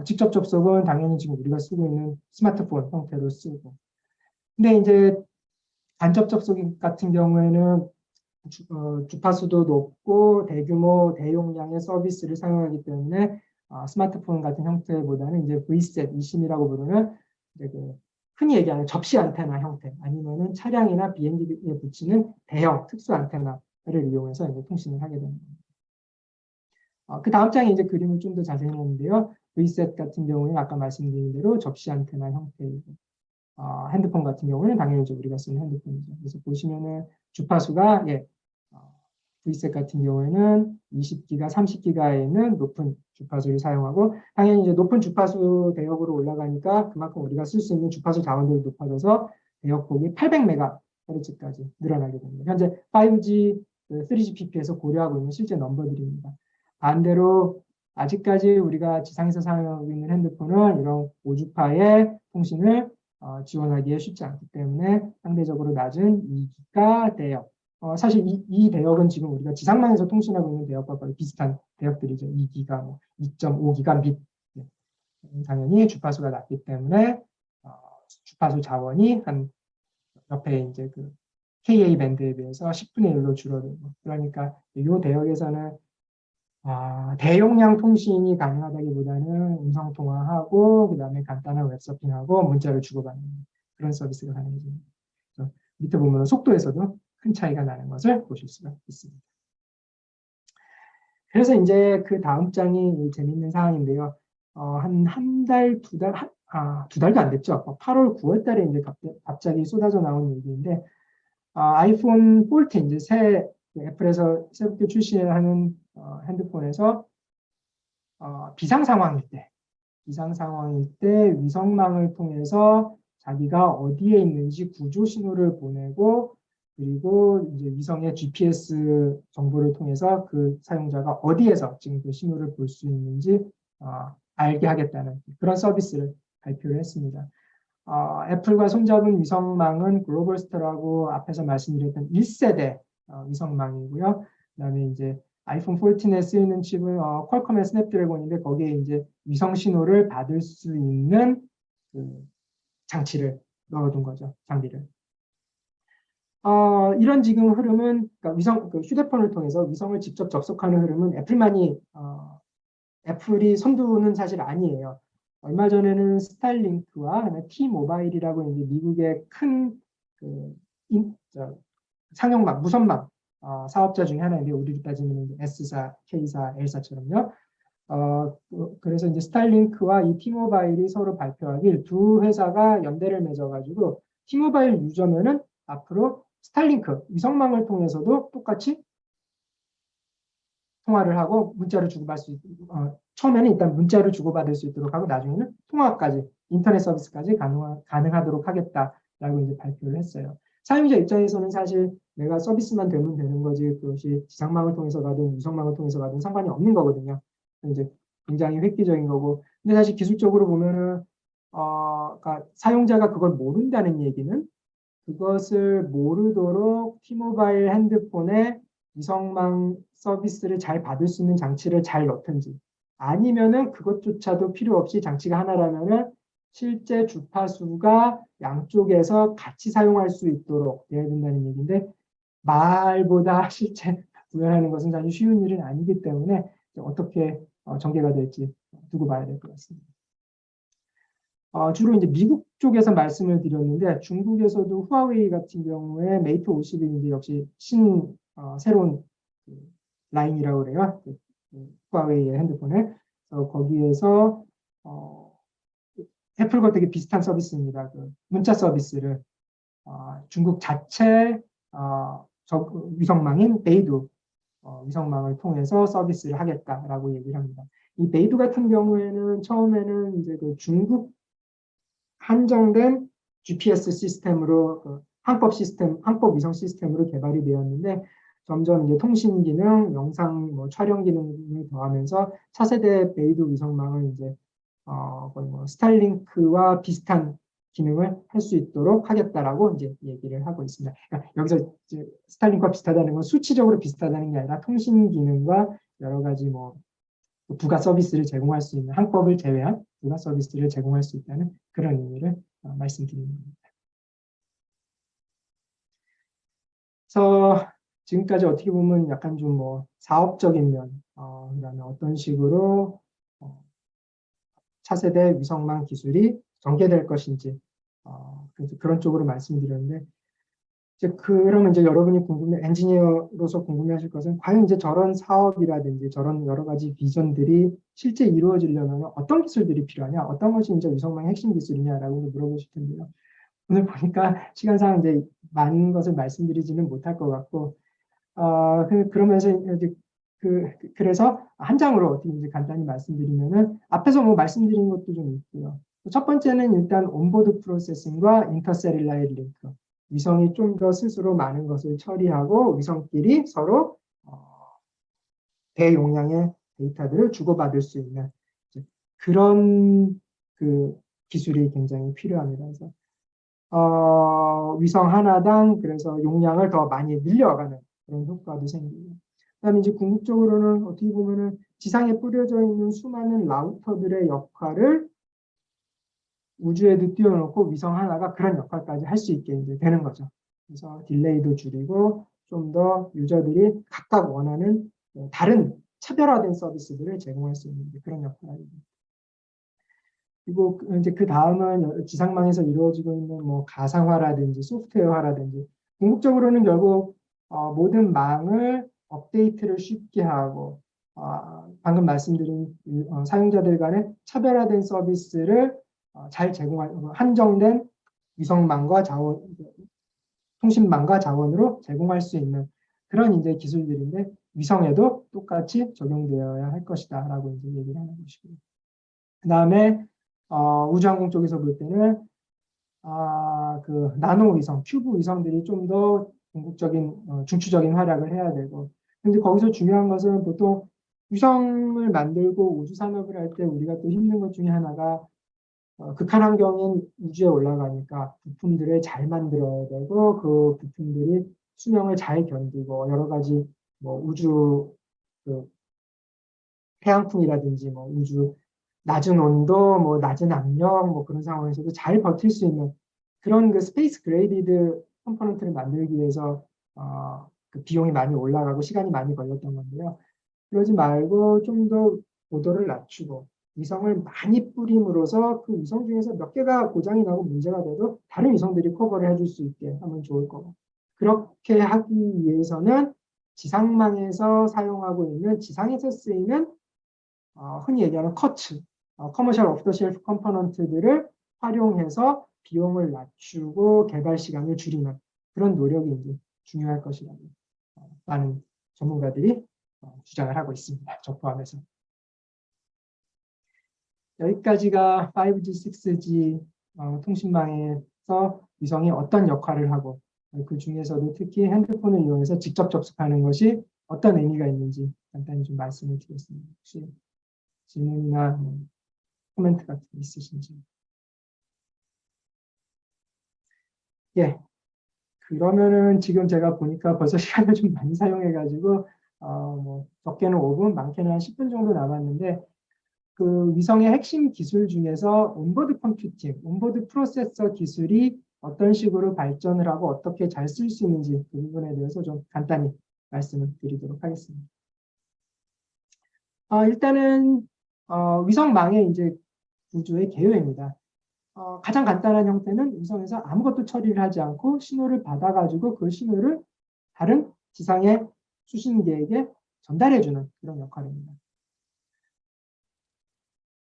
직접 접속은 당연히 지금 우리가 쓰고 있는 스마트폰 형태로 쓰고 근데 이제 간접 접속 같은 경우에는 주파수도 높고 대규모 대용량의 서비스를 사용하기 때문에 스마트폰 같은 형태보다는 이제 Vset, 이심이라고 부르는 이제 흔히 얘기하는 접시 안테나 형태 아니면은 차량이나 비행기에 붙이는 대형 특수 안테나를 이용해서 이제 통신을 하게 됩니다. 그 다음 장에 이제 그림을 좀 더 자세히 했는데요. Vset 같은 경우는 아까 말씀드린 대로 접시 안테나 형태이고 핸드폰 같은 경우는 당연히 이제 우리가 쓰는 핸드폰이죠. 그래서 보시면은 주파수가 Vset 같은 경우에는 20기가, 30기가에 있는 높은 주파수를 사용하고 당연히 이제 높은 주파수 대역으로 올라가니까 그만큼 우리가 쓸 수 있는 주파수 자원들이 높아져서 대역폭이 800MHz까지 늘어나게 됩니다. 현재 5G, 3GPP에서 고려하고 있는 실제 넘버들입니다. 반대로 아직까지 우리가 지상에서 사용하고 있는 핸드폰은 이런 고주파의 통신을 지원하기에 쉽지 않기 때문에 상대적으로 낮은 2기가 대역. 사실 이 대역은 지금 우리가 지상망에서 통신하고 있는 대역과 거의 비슷한 대역들이죠. 2기가, 2.5기가 빗. 당연히 주파수가 낮기 때문에 주파수 자원이 한 옆에 이제 그 KA 밴드에 비해서 10분의 1로 줄어들고 그러니까 이 대역에서는 대용량 통신이 가능하다기보다는 음성 통화하고 그다음에 간단한 웹서핑하고 문자를 주고받는 그런 서비스가 가능해집니다. 밑에 보면 속도에서도 큰 차이가 나는 것을 보실 수가 있습니다. 그래서 이제 그 다음 장이 재밌는 사항인데요. 한 달, 두 달도 안 됐죠. 8월, 9월 달에 이제 갑자기 쏟아져 나온 얘기인데 아이폰 14 이제 새 애플에서 새롭게 출시하는 핸드폰에서 비상 상황일 때 위성망을 통해서 자기가 어디에 있는지 구조 신호를 보내고 그리고 이제 위성의 GPS 정보를 통해서 그 사용자가 어디에서 지금 그 신호를 볼 수 있는지 알게 하겠다는 그런 서비스를 발표를 했습니다. 애플과 손잡은 위성망은 글로벌스타라고 앞에서 말씀드렸던 1세대 위성망이고요. 그다음에 이제 아이폰 14에 쓰이는 칩은 퀄컴의 스냅드래곤인데 거기에 이제 위성 신호를 받을 수 있는 그 장치를 넣어둔 거죠, 장비를. 이런 지금 흐름은 그러니까 휴대폰을 통해서 위성을 직접 접속하는 흐름은 애플이 선두는 사실 아니에요. 얼마 전에는 스타일링크와 T-모바일이라고 이제 미국의 큰 상용망, 무선망 사업자 중에 하나인데 우리로 따지면 S사, K사, L사처럼요. 그래서 이제 스타일링크와 이 T-모바일이 서로 발표하길 두 회사가 연대를 맺어가지고 T-모바일 유저면은 앞으로 스타일링크 위성망을 통해서도 똑같이 통화를 하고 문자를 주고받을 수 처음에는 일단 문자를 주고받을 수 있도록 하고 나중에는 통화까지 인터넷 서비스까지 가능하도록 하겠다라고 이제 발표를 했어요. 사용자 입장에서는 사실 내가 서비스만 되면 되는 거지 그것이 지상망을 통해서 가든 위성망을 통해서 가든 상관이 없는 거거든요. 이제 굉장히 획기적인 거고 근데 사실 기술적으로 보면은 그러니까 사용자가 그걸 모른다는 얘기는 그것을 모르도록 T-모바일 핸드폰에 위성망 서비스를 잘 받을 수 있는 장치를 잘 넣든지 아니면은 그것조차도 필요 없이 장치가 하나라면은 실제 주파수가 양쪽에서 같이 사용할 수 있도록 되어야 된다는 얘기인데 말보다 실제 구현하는 것은 사실 쉬운 일은 아니기 때문에 어떻게 전개가 될지 두고 봐야 될 것 같습니다. 주로 이제 미국 쪽에서 말씀을 드렸는데 중국에서도 후아웨이 같은 경우에 메이트 50이 이제 역시 새로운 그 라인이라고 그래요. 후아웨이의 핸드폰을. 거기에서 애플과 되게 비슷한 서비스입니다. 그 문자 서비스를 중국 자체 위성망인 베이두 위성망을 통해서 서비스를 하겠다라고 얘기를 합니다. 이 베이두 같은 경우에는 처음에는 이제 그 중국 한정된 GPS 시스템으로 항법 위성 시스템으로 개발이 되었는데 점점 이제 통신 기능, 영상 촬영 기능을 더하면서 차세대 베이두 위성망을 이제 거의 스타일링크와 비슷한 기능을 할 수 있도록 하겠다라고 이제 얘기를 하고 있습니다. 그러니까 여기서 이제 스타일링크와 비슷하다는 건 수치적으로 비슷하다는 게 아니라 통신 기능과 여러 가지 부가 서비스를 제공할 수 있는 항법을 제외한 부가 서비스를 제공할 수 있다는 그런 의미를 말씀드리는 겁니다. 그래서 지금까지 어떻게 보면 약간 좀 사업적인 면, 그다음에 어떤 식으로 차세대 위성망 기술이 전개될 것인지 그런 쪽으로 말씀드렸는데 그러면 이제 여러분이 엔지니어로서 궁금해하실 것은 과연 이제 저런 사업이라든지 저런 여러 가지 비전들이 실제 이루어지려면 어떤 기술들이 필요하냐, 어떤 것이 이제 위성망의 핵심 기술이냐라고 물어보실 텐데요. 오늘 보니까 시간상 이제 많은 것을 말씀드리지는 못할 것 같고, 그러면서 이제 그래서 한 장으로 어떻게 이제 간단히 말씀드리면은 앞에서 말씀드린 것도 좀 있고요. 첫 번째는 일단 온보드 프로세싱과 인터셀룰라의 링크. 위성이 좀 더 스스로 많은 것을 처리하고 위성끼리 서로 대용량의 데이터들을 주고받을 수 있는 그런 기술이 굉장히 필요합니다. 그래서 위성 하나당 그래서 용량을 더 많이 늘려가는 그런 효과도 생기고. 그다음에 이제 궁극적으로는 어떻게 보면은 지상에 뿌려져 있는 수많은 라우터들의 역할을 우주에도 띄워놓고 위성 하나가 그런 역할까지 할 수 있게 이제 되는 거죠. 그래서 딜레이도 줄이고 좀 더 유저들이 각각 원하는 다른 차별화된 서비스들을 제공할 수 있는 그런 역할입니다. 그리고 이제 그 다음은 지상망에서 이루어지고 있는 가상화라든지 소프트웨어화라든지 궁극적으로는 결국 모든 망을 업데이트를 쉽게 하고 방금 말씀드린 사용자들 간의 차별화된 서비스를 잘 제공할 한정된 위성망과 통신망과 자원으로 제공할 수 있는 그런 이제 기술들인데 위성에도 똑같이 적용되어야 할 것이다라고 이제 얘기를 하는 것이고요. 그 다음에 우주항공 쪽에서 볼 때는 그 나노 위성, 큐브 위성들이 좀 더 궁극적인 중추적인 활약을 해야 되고, 근데 거기서 중요한 것은 보통 위성을 만들고 우주 산업을 할 때 우리가 또 힘든 것 중에 하나가 극한 환경인 우주에 올라가니까 부품들을 잘 만들어야 되고 그 부품들이 수명을 잘 견디고 여러 가지 우주 태양풍이라든지 우주 낮은 온도, 낮은 압력, 그런 상황에서도 잘 버틸 수 있는 그런 그 스페이스 그레이디드 컴포넌트를 만들기 위해서 그 비용이 많이 올라가고 시간이 많이 걸렸던 건데요. 그러지 말고 좀 더 고도를 낮추고 위성을 많이 뿌림으로써 그 위성 중에서 몇 개가 고장이 나고 문제가 돼도 다른 위성들이 커버를 해줄 수 있게 하면 좋을 거고. 그렇게 하기 위해서는 지상망에서 사용하고 있는 지상에서 쓰이는 흔히 얘기하는 커츠, 커머셜 오프 더 쉘프 컴포넌트들을 활용해서 비용을 낮추고 개발 시간을 줄이는 그런 노력이 이제 중요할 것이라고 많은 전문가들이 주장을 하고 있습니다. 저 포함해서. 여기까지가 5G, 6G 통신망에서 위성이 어떤 역할을 하고 그 중에서도 특히 핸드폰을 이용해서 직접 접속하는 것이 어떤 의미가 있는지 간단히 좀 말씀을 드렸습니다. 혹시 질문이나 코멘트 같은 게 있으신지. 예. 그러면은 지금 제가 보니까 벌써 시간을 좀 많이 사용해가지고 적게는 5분, 많게는 한 10분 정도 남았는데 그 위성의 핵심 기술 중에서 온보드 컴퓨팅, 온보드 프로세서 기술이 어떤 식으로 발전을 하고 어떻게 잘 쓸 수 있는지 그 부분에 대해서 좀 간단히 말씀을 드리도록 하겠습니다. 일단은 위성망의 이제 구조의 개요입니다. 가장 간단한 형태는 위성에서 아무것도 처리를 하지 않고 신호를 받아가지고 그 신호를 다른 지상의 수신기에게 전달해주는 그런 역할입니다.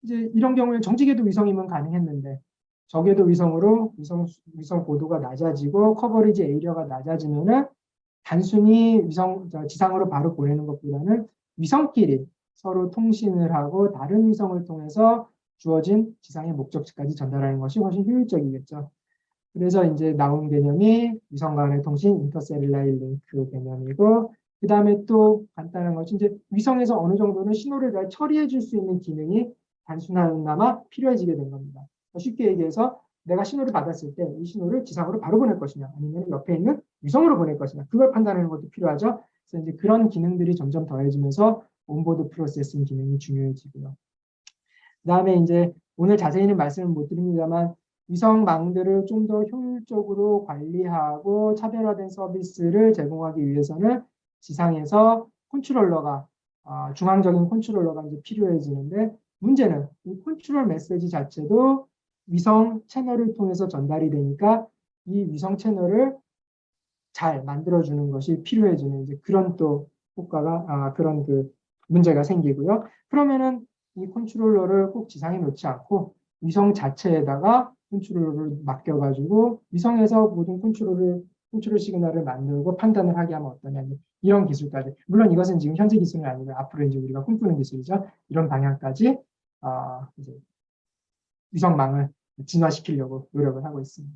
이제 이런 경우에 정지궤도 위성이면 가능했는데 저궤도 위성으로 위성 고도가 낮아지고 커버리지 에리어가 낮아지면은 단순히 지상으로 바로 보내는 것보다는 위성끼리 서로 통신을 하고 다른 위성을 통해서 주어진 지상의 목적지까지 전달하는 것이 훨씬 효율적이겠죠. 그래서 이제 나온 개념이 위성 간의 통신 인터셀룰라이 링크 개념이고, 그 다음에 또 간단한 것이 이제 위성에서 어느 정도는 신호를 잘 처리해 줄 수 있는 기능이 단순하나마 필요해지게 된 겁니다. 쉽게 얘기해서 내가 신호를 받았을 때 이 신호를 지상으로 바로 보낼 것이냐 아니면 옆에 있는 위성으로 보낼 것이냐 그걸 판단하는 것도 필요하죠. 그래서 이제 그런 기능들이 점점 더해지면서 온보드 프로세싱 기능이 중요해지고요. 그다음에 이제 오늘 자세히는 말씀을 못 드립니다만 위성망들을 좀 더 효율적으로 관리하고 차별화된 서비스를 제공하기 위해서는 지상에서 컨트롤러가 중앙적인 컨트롤러가 이제 필요해지는데 문제는 이 컨트롤 메시지 자체도 위성 채널을 통해서 전달이 되니까 이 위성 채널을 잘 만들어주는 것이 필요해지는 이제 그런 또 효과가 그런 그 문제가 생기고요. 그러면은 이 컨트롤러를 꼭 지상에 놓지 않고 위성 자체에다가 컨트롤러를 맡겨가지고 위성에서 모든 컨트롤 시그널을 만들고 판단을 하게 하면 어떠냐 이런 기술까지 물론 이것은 지금 현재 기술은 아니고 앞으로 이제 우리가 꿈꾸는 기술이죠. 이런 방향까지 이제 위성망을 진화시키려고 노력을 하고 있습니다.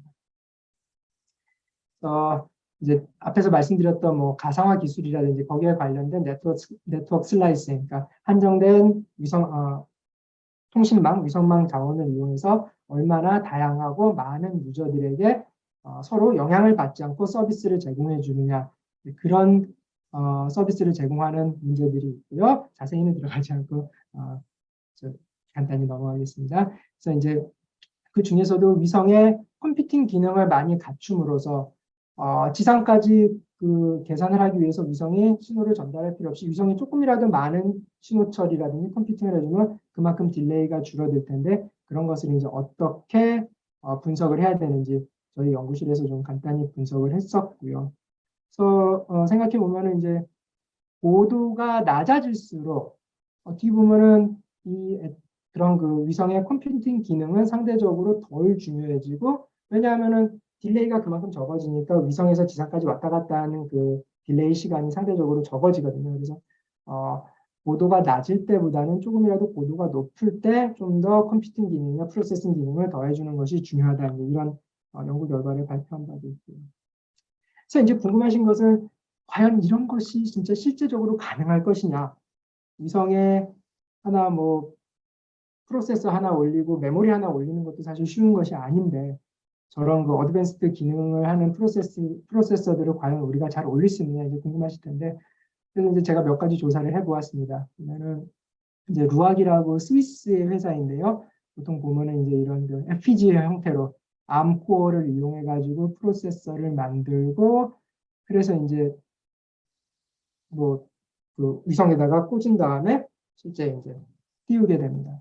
이제 앞에서 말씀드렸던 뭐 가상화 기술이라든지 거기에 관련된 네트워크 슬라이싱, 그러니까 한정된 통신망, 위성망 자원을 이용해서 얼마나 다양하고 많은 유저들에게 서로 영향을 받지 않고 서비스를 제공해 주느냐 그런 서비스를 제공하는 문제들이 있고요. 자세히는 들어가지 않고 간단히 넘어가겠습니다. 그래서 이제 그 중에서도 위성의 컴퓨팅 기능을 많이 갖춤으로써 지상까지 그 계산을 하기 위해서 위성이 신호를 전달할 필요 없이 위성이 조금이라도 많은 신호 처리라든지 컴퓨팅을 해주면 그만큼 딜레이가 줄어들 텐데 그런 것을 이제 어떻게 분석을 해야 되는지 저희 연구실에서 좀 간단히 분석을 했었고요. 그래서 생각해 보면은 이제 고도가 낮아질수록 어떻게 보면은 그런 그 위성의 컴퓨팅 기능은 상대적으로 덜 중요해지고 왜냐하면은 딜레이가 그만큼 적어지니까 위성에서 지상까지 왔다 갔다 하는 그 딜레이 시간이 상대적으로 적어지거든요. 그래서 고도가 낮을 때보다는 조금이라도 고도가 높을 때 좀 더 컴퓨팅 기능이나 프로세싱 기능을 더해주는 것이 중요하다. 이런 연구 결과를 발표한 바도 있고요. 그래서 이제 궁금하신 것은 과연 이런 것이 진짜 실제적으로 가능할 것이냐. 위성에 하나 뭐 프로세서 하나 올리고 메모리 하나 올리는 것도 사실 쉬운 것이 아닌데 저런 그 어드밴스드 기능을 하는 프로세서들을 과연 우리가 잘 올릴 수 있느냐 이제 궁금하실 텐데 그래서 이제 제가 몇 가지 조사를 해보았습니다. 그러면은 이제 루악이라고 스위스의 회사인데요. 보통 보면은 이제 이런 그 FPGA 형태로 암 코어를 이용해 가지고 프로세서를 만들고 그래서 이제 뭐 그 위성에다가 꽂은 다음에 실제 이제 띄우게 됩니다.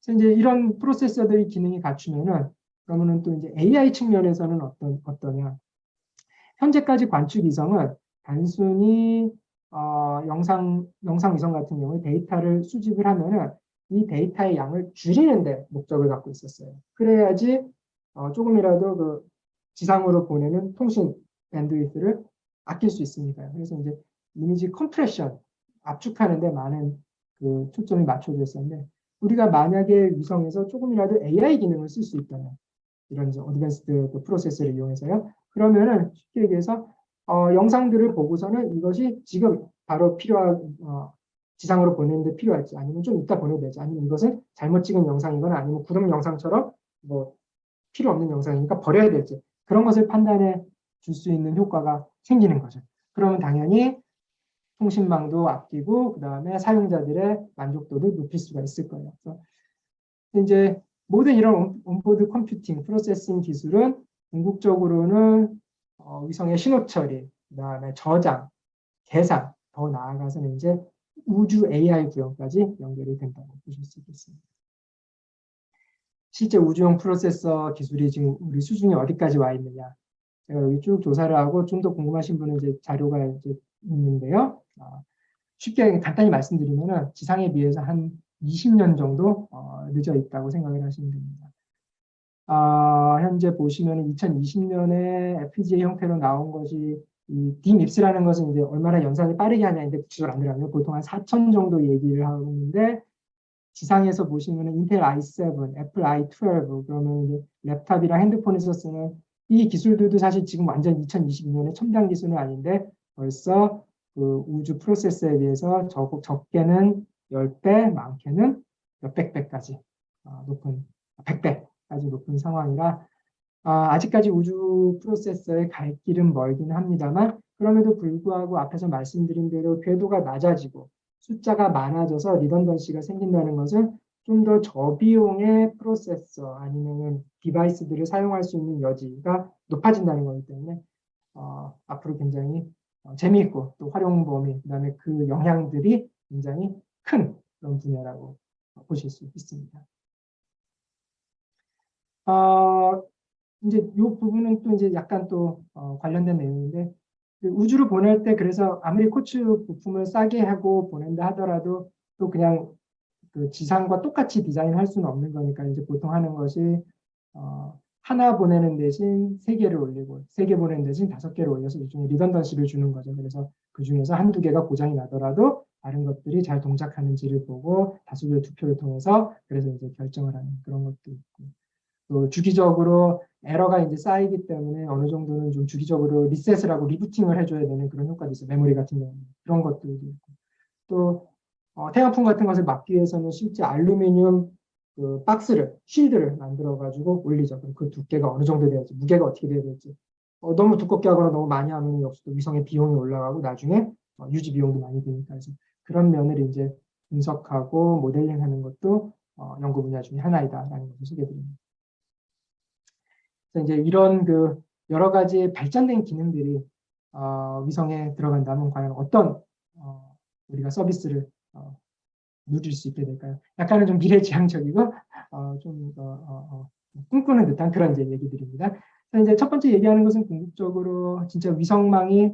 그래서 이제 이런 프로세서들이 기능이 갖추면은 그러면은 또 이제 AI 측면에서는 어떠냐? 현재까지 관측 위성은 단순히 영상 위성 같은 경우에 데이터를 수집을 하면은 이 데이터의 양을 줄이는데 목적을 갖고 있었어요. 그래야지 조금이라도 그 지상으로 보내는 통신 밴드위드를 아낄 수 있으니까요. 그래서 이제 이미지 컴프레션 압축하는데 많은 그 초점이 맞춰져 있었는데 우리가 만약에 위성에서 조금이라도 AI 기능을 쓸 수 있다면 이런 이제 어드밴스드 프로세서를 이용해서요. 그러면은 쉽게 얘기해서 영상들을 보고서는 이것이 지금 바로 지상으로 보내는데 필요할지 아니면 좀 이따 보내도 되지 아니면 이것은 잘못 찍은 영상이거나 아니면 구동 영상처럼 뭐 필요 없는 영상이니까 버려야 될지 그런 것을 판단해 줄 수 있는 효과가 생기는 거죠. 그러면 당연히 통신망도 아끼고 그 다음에 사용자들의 만족도를 높일 수가 있을 거예요. 그래서 이제 모든 이런 온보드 컴퓨팅, 프로세싱 기술은 궁극적으로는 위성의 신호 처리, 그다음에 저장, 계산, 더 나아가서는 이제 우주 AI 구현까지 연결이 된다고 보실 수 있겠습니다. 실제 우주용 프로세서 기술이 지금 우리 수준이 어디까지 와 있느냐. 제가 여기 쭉 조사를 하고 좀 더 궁금하신 분은 이제 자료가 이제 있는데요. 쉽게 간단히 말씀드리면은 지상에 비해서 한 20년 정도 늦어 있다고 생각을 하시면 됩니다. 현재 보시면 2020년에 FPGA 형태로 나온 것이 이 DMIPS라는 것은 이제 얼마나 연산을 빠르게 하냐인데 구체적으로 안 들어가면 보통 한 4천 정도 얘기를 하고 있는데 지상에서 보시면 인텔 i7, 애플 i12 그러면 이제 랩탑이랑 핸드폰에서 쓰는 이 기술들도 사실 지금 완전 2022년에 첨단 기술은 아닌데 벌써 그 우주 프로세서에 비해서 적게는 10배, 많게는 몇백 배까지 높은 100배까지 높은 상황이라 아직까지 우주 프로세서의 갈 길은 멀긴 합니다만 그럼에도 불구하고 앞에서 말씀드린 대로 궤도가 낮아지고 숫자가 많아져서 리던던시가 생긴다는 것은 좀 더 저비용의 프로세서 아니면 디바이스들을 사용할 수 있는 여지가 높아진다는 거기 때문에 앞으로 굉장히 재미있고 또 활용 범위 그다음에 그 영향들이 굉장히 큰 그런 분야라고 보실 수 있습니다. 이제 이 부분은 또 이제 약간 또 관련된 내용인데 그 우주를 보낼 때 그래서 아무리 코츠 부품을 싸게 하고 보낸다 하더라도 또 그냥 그 지상과 똑같이 디자인할 수는 없는 거니까 이제 보통 하는 것이 하나 보내는 대신 3개를 올리고 3개 보내는 대신 5개를 올려서 일종의 리던던시를 주는 거죠. 그래서 그 중에서 한두 개가 고장이 나더라도 다른 것들이 잘 동작하는지를 보고 다수결 투표를 통해서 그래서 이제 결정을 하는 그런 것도 있고 또 주기적으로 에러가 이제 쌓이기 때문에 어느 정도는 좀 주기적으로 리셋을 하고 리부팅을 해줘야 되는 그런 효과도 있어요. 메모리 같은 경우는 그런 것들도 있고 또 태양풍 같은 것을 막기 위해서는 실제 알루미늄 그 박스를 쉴드를 만들어 가지고 올리죠. 그럼 그 두께가 어느 정도 돼야지 무게가 어떻게 돼야 될지 너무 두껍게 하거나 너무 많이 하면 역시 또 위성의 비용이 올라가고 나중에 유지 비용도 많이 드니까 그래서 그런 면을 이제 분석하고 모델링하는 것도 연구 분야 중에 하나이다라는 것을 소개드립니다. 이제 이런 그 여러 가지 발전된 기능들이 위성에 들어간다면 과연 어떤 우리가 서비스를 누릴 수 있게 될까요? 약간은 좀 미래지향적이고 좀 꿈꾸는 듯한 그런 이제 얘기들입니다. 이제 첫 번째 얘기하는 것은 궁극적으로 진짜 위성망이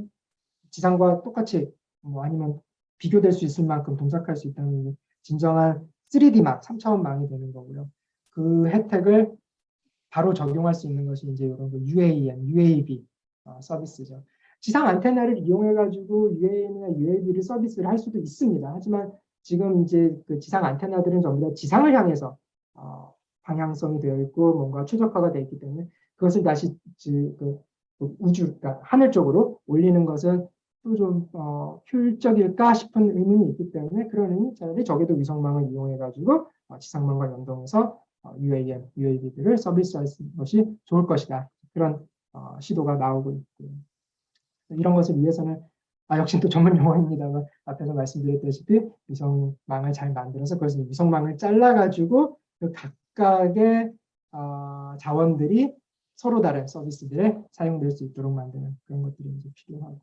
지상과 똑같이 아니면 비교될 수 있을 만큼 동작할 수 있다는 진정한 3D망, 3차원망이 되는 거고요. 그 혜택을 바로 적용할 수 있는 것이 이제 이런 UAM, UAV 서비스죠. 지상 안테나를 이용해가지고 UAM이나 UAV를 서비스를 할 수도 있습니다. 하지만 지금 이제 그 지상 안테나들은 전부 다 지상을 향해서 방향성이 되어 있고 뭔가 최적화가 되어 있기 때문에 그것을 다시 그 우주, 그러니까 하늘 쪽으로 올리는 것은 또 좀 효율적일까 싶은 의문이 있기 때문에 그러니 차라리 적어도 위성망을 이용해가지고 지상망과 연동해서 UAM, UAV들을 서비스할 것이 좋을 것이다. 그런 시도가 나오고 있고요. 이런 것을 위해서는 역시 또 전문 용어입니다만 앞에서 말씀드렸다시피 위성망을 잘 만들어서 그것을 위성망을 잘라가지고 그 각각의 자원들이 서로 다른 서비스들에 사용될 수 있도록 만드는 그런 것들이 이제 필요하고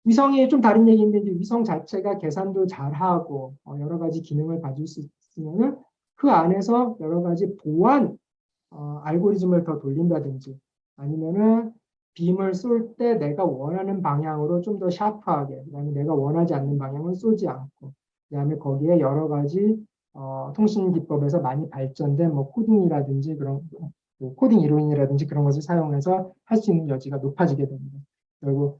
위성이 좀 다른 얘기인데 이제 위성 자체가 계산도 잘하고 여러 가지 기능을 가질 수 있으면은 그 안에서 여러 가지 보안 알고리즘을 더 돌린다든지 아니면은 빔을 쏠 때 내가 원하는 방향으로 좀 더 샤프하게 그다음에 내가 원하지 않는 방향을 쏘지 않고 그다음에 거기에 여러 가지 통신 기법에서 많이 발전된 뭐 코딩이라든지 그런 코딩 이론이라든지 그런 것을 사용해서 할 수 있는 여지가 높아지게 됩니다. 그리고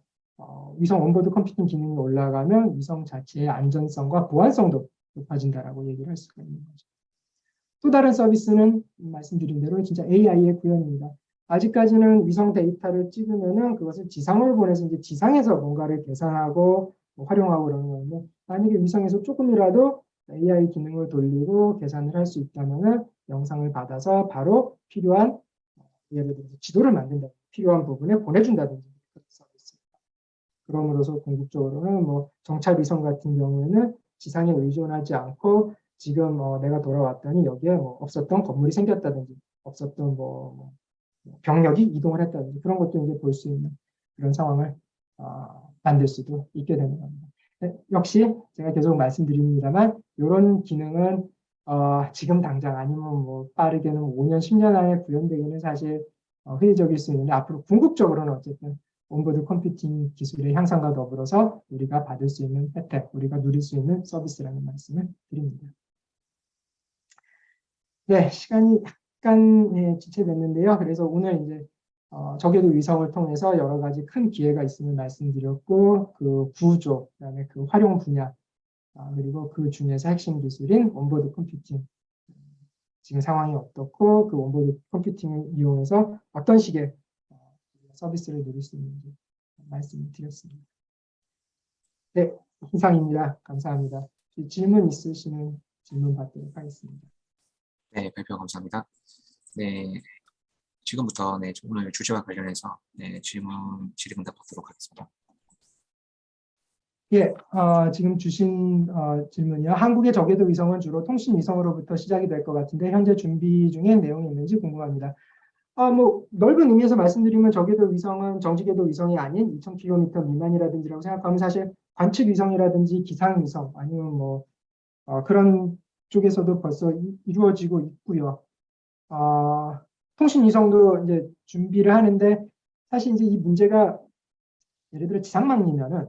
위성 온보드 컴퓨팅 기능이 올라가면 위성 자체의 안전성과 보안성도 높아진다라고 얘기를 할 수가 있는 거죠. 또 다른 서비스는 말씀드린 대로 진짜 AI의 구현입니다. 아직까지는 위성 데이터를 찍으면은 그것을 지상으로 보내서 이제 지상에서 뭔가를 계산하고 활용하고 그러는 건데 만약에 위성에서 조금이라도 AI 기능을 돌리고 계산을 할 수 있다면은 영상을 받아서 바로 필요한 예를 들어서 지도를 만든다 필요한 부분에 보내준다든지 그런 서비스입니다. 그럼으로써 궁극적으로는 뭐 정찰 위성 같은 경우에는 지상에 의존하지 않고 지금 내가 돌아왔더니 여기에 뭐 없었던 건물이 생겼다든지 없었던 병력이 이동을 했다든지 그런 것도 이제 볼 수 있는 그런 상황을 만들 수도 있게 되는 겁니다. 역시 제가 계속 말씀드립니다만 이런 기능은 지금 당장 아니면 뭐 빠르게는 5년, 10년 안에 구현되기는 사실 회의적일 수 있는데 앞으로 궁극적으로는 어쨌든 온보드 컴퓨팅 기술의 향상과 더불어서 우리가 받을 수 있는 혜택, 우리가 누릴 수 있는 서비스라는 말씀을 드립니다. 네, 시간이 약간 지체됐는데요. 그래서 오늘 이제 저궤도 위성을 통해서 여러 가지 큰 기회가 있음을 말씀드렸고 그 구조, 그다음에 그 활용 분야, 그리고 그 중에서 핵심 기술인 온보드 컴퓨팅 지금 상황이 어떻고 그 온보드 컴퓨팅을 이용해서 어떤 식의 서비스를 누릴 수 있는지 말씀을 드렸습니다. 네, 이상입니다. 감사합니다. 질문 있으시면 질문 받도록 하겠습니다. 네, 발표 감사합니다. 네, 지금부터 네, 오늘 주제와 관련해서 네, 질의응답 받도록 하겠습니다. 예, 지금 주신 질문이요. 한국의 저궤도 위성은 주로 통신 위성으로부터 시작이 될 것 같은데 현재 준비 중에 내용이 있는지 궁금합니다. 뭐 넓은 의미에서 말씀드리면 저궤도 위성은 정지궤도 위성이 아닌 2,000km 미만이라든지라고 생각하면 사실 관측 위성이라든지 기상 위성 아니면 뭐 그런 쪽에서도 벌써 이루어지고 있고요. 통신 위성도 이제 준비를 하는데 사실 이제 이 문제가 예를 들어 지상망이면은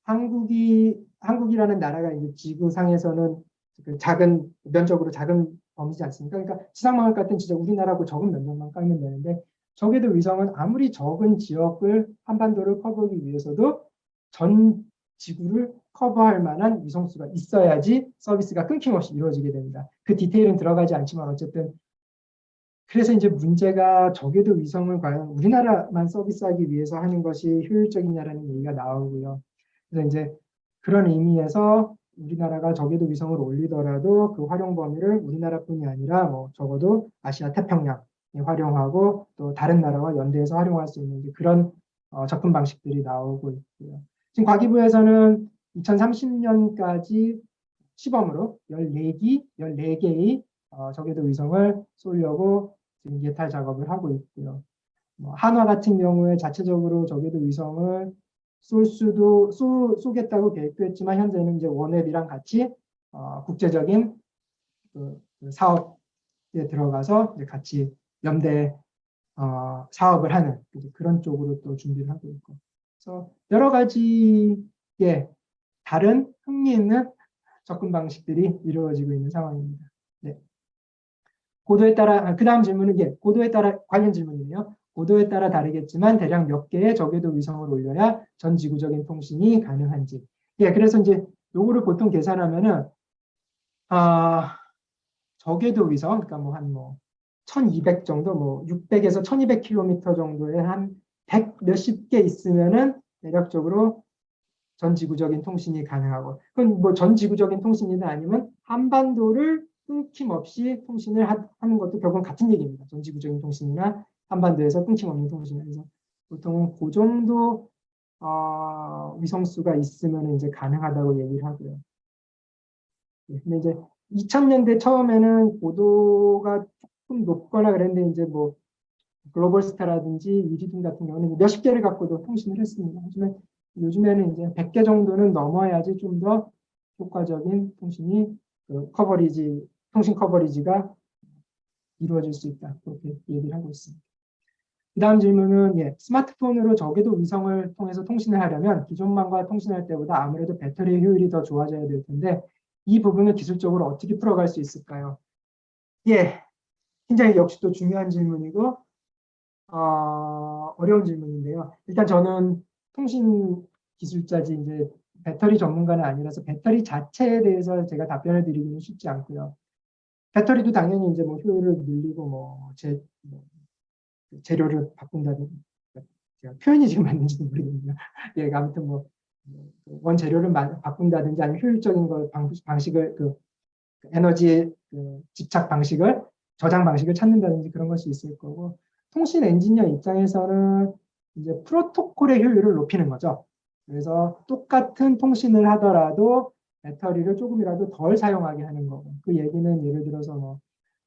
한국이라는 나라가 이제 지구상에서는 그 작은 면적으로 작은 범위지 않습니까? 그러니까 지상망을 깔 땐 진짜 우리나라하고 적은 면적만 깔면 되는데 저궤도 위성은 아무리 적은 지역을 한반도를 커버하기 위해서도 전 지구를 커버할 만한 위성수가 있어야지 서비스가 끊김없이 이루어지게 됩니다. 그 디테일은 들어가지 않지만 어쨌든 그래서 이제 문제가 저궤도 위성을 과연 우리나라만 서비스하기 위해서 하는 것이 효율적이냐라는 얘기가 나오고요. 그래서 이제 그런 의미에서 우리나라가 저궤도 위성을 올리더라도 그 활용 범위를 우리나라뿐이 아니라 뭐 적어도 아시아 태평양에 활용하고 또 다른 나라와 연대해서 활용할 수 있는 그런 접근 방식들이 나오고 있고요. 지금 과기부에서는 2030년까지 시범으로 14개의 저궤도 위성을 쏘려고 지금 예탈 작업을 하고 있고요. 한화 같은 경우에 자체적으로 저궤도 위성을 쏘겠다고 계획도 했지만 현재는 이제 원웹이랑 같이 국제적인 그 사업에 들어가서 이제 같이 연대 사업을 하는 그런 쪽으로 또 준비를 하고 있고, 그래서 여러 가지의 다른 흥미있는 접근 방식들이 이루어지고 있는 상황입니다. 네. 고도에 따라 그 다음 질문은 고도에 따라 관련 질문이네요. 고도에 따라 다르겠지만 대략 몇 개의 저궤도 위성을 올려야 전 지구적인 통신이 가능한지. 그래서 이제 요거를 보통 계산하면은 저궤도 위성 그러니까 뭐 한 1200 정도 뭐 600에서 1200km 정도에 한 100 몇십 개 있으면은 대략적으로 전 지구적인 통신이 가능하고, 그건 뭐 전 지구적인 통신이든 아니면 한반도를 끊김없이 통신을 하는 것도 결국은 같은 얘기입니다. 전 지구적인 통신이나 한반도에서 끊김없는 통신을 해서 보통은 그 정도 위성수가 있으면 이제 가능하다고 얘기를 하고요. 근데 이제 2000년대 처음에는 고도가 조금 높거나 그랬는데 이제 뭐 글로벌스타라든지 이리딘 같은 경우는 몇십 개를 갖고도 통신을 했습니다. 하지만 요즘에는 이제 100개 정도는 넘어야지 좀 더 효과적인 통신 커버리지가 이루어질 수 있다. 그렇게 얘기를 하고 있습니다. 그 다음 질문은 스마트폰으로 저궤도 위성을 통해서 통신을 하려면 기존망과 통신할 때보다 아무래도 배터리 효율이 더 좋아져야 될 텐데 이 부분을 기술적으로 어떻게 풀어갈 수 있을까요? 굉장히 역시 또 중요한 질문이고 어려운 질문인데요. 일단 저는 통신 기술자지 이제 배터리 전문가는 아니라서 배터리 자체에 대해서 제가 답변을 드리기는 쉽지 않고요. 배터리도 당연히 이제 뭐 효율을 늘리고 재료를 바꾼다든지, 제가 표현이 지금 맞는지도 모르겠네요. 아무튼 원재료를 바꾼다든지 아니면 효율적인 방식을 에너지의 집착 방식을 저장 방식을 찾는다든지 그런 것이 있을 거고, 통신 엔지니어 입장에서는 이제 프로토콜의 효율을 높이는 거죠. 그래서 똑같은 통신을 하더라도 배터리를 조금이라도 덜 사용하게 하는 거고, 그 얘기는 예를 들어서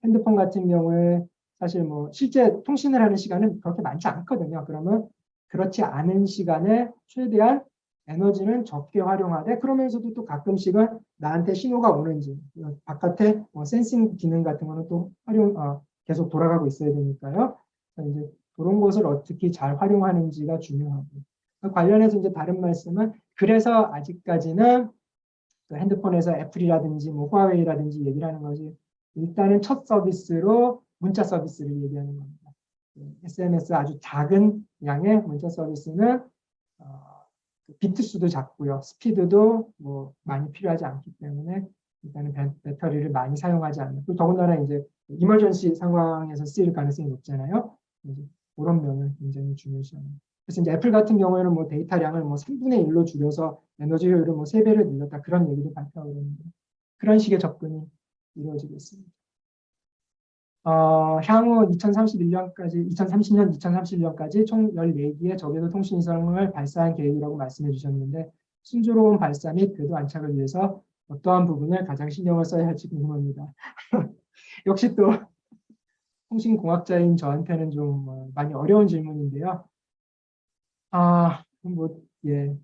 핸드폰 같은 경우에 사실 뭐 실제 통신을 하는 시간은 그렇게 많지 않거든요. 그러면 그렇지 않은 시간에 최대한 에너지는 적게 활용하되 그러면서도 또 가끔씩은 나한테 신호가 오는지 바깥에 센싱 기능 같은 거는 또 계속 돌아가고 있어야 되니까요. 이제 그런 것을 어떻게 잘 활용하는지가 중요하고 관련해서 이제 다른 말씀은 그래서 아직까지는 그 핸드폰에서 애플이라든지 뭐 후아웨이라든지 얘기를 하는 것이 일단은 첫 서비스로 문자 서비스를 얘기하는 겁니다. SMS 아주 작은 양의 문자 서비스는 비트 수도 작고요. 스피드도 뭐 많이 필요하지 않기 때문에 일단은 배터리를 많이 사용하지 않는. 그리고 더군다나 이제 이머전시 상황에서 쓰일 가능성이 높잖아요. 이제 그런 면을 굉장히 중요시합니다. 그래서 이제 애플 같은 경우에는 뭐 데이터량을 뭐 3분의 1로 줄여서 에너지 효율을 뭐 3배를 늘렸다 그런 얘기도 발표하고 있는데 그런 식의 접근이 이루어지겠습니다. 향후 2030년, 2030년까지 총 14기의 저궤도 통신위성을 발사할 계획이라고 말씀해 주셨는데 순조로운 발사 및 궤도 안착을 위해서 어떠한 부분을 가장 신경을 써야 할지 궁금합니다. 역시 또 통신공학자인 저한테는 좀 많이 어려운 질문인데요. 예,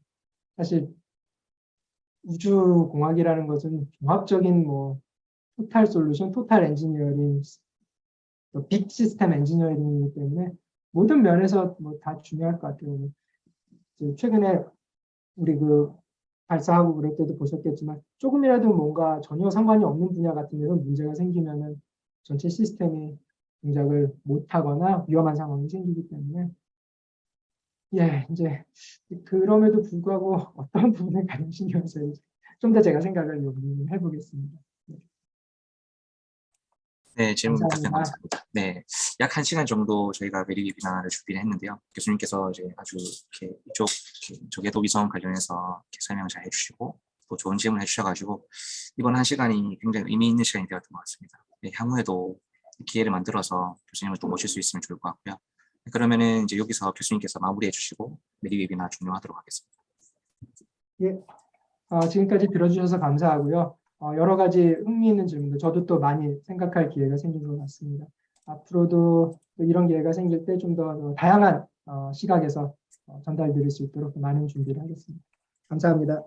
사실 우주공학이라는 것은 종합적인 뭐 토탈 솔루션, 토탈 엔지니어링, 빅 시스템 엔지니어링이기 때문에 모든 면에서 뭐 다 중요할 것 같아요. 최근에 우리 그 발사하고 그럴 때도 보셨겠지만 조금이라도 뭔가 전혀 상관이 없는 분야 같은 데서 문제가 생기면은 전체 시스템이 동작을 못하거나 위험한 상황이 생기기 때문에 예, 이제 그럼에도 불구하고 어떤 부분을 가장 신경 써야지 좀 더 제가 생각을 해보겠습니다. 네, 질문 답변 감사합니다. 감사합니다. 네, 약 1시간 정도 저희가 메리 웨비나를 준비를 했는데요. 교수님께서 이제 아주 이렇게 이쪽 저궤도 위성 관련해서 이렇게 설명을 잘 해주시고 또 좋은 질문을 해주셔가지고 이번 1시간이 굉장히 의미 있는 시간이 되었던 것 같습니다. 네, 향후에도 기회를 만들어서 교수님을 또 모실 수 있으면 좋을 것 같고요. 그러면은 이제 여기서 교수님께서 마무리해 주시고 메리 웨비나 종료하도록 하겠습니다. 예, 지금까지 들어주셔서 감사하고요. 여러 가지 흥미있는 질문들 저도 또 많이 생각할 기회가 생긴 것 같습니다. 앞으로도 또 이런 기회가 생길 때 좀 더 다양한 시각에서 전달드릴 수 있도록 많은 준비를 하겠습니다. 감사합니다.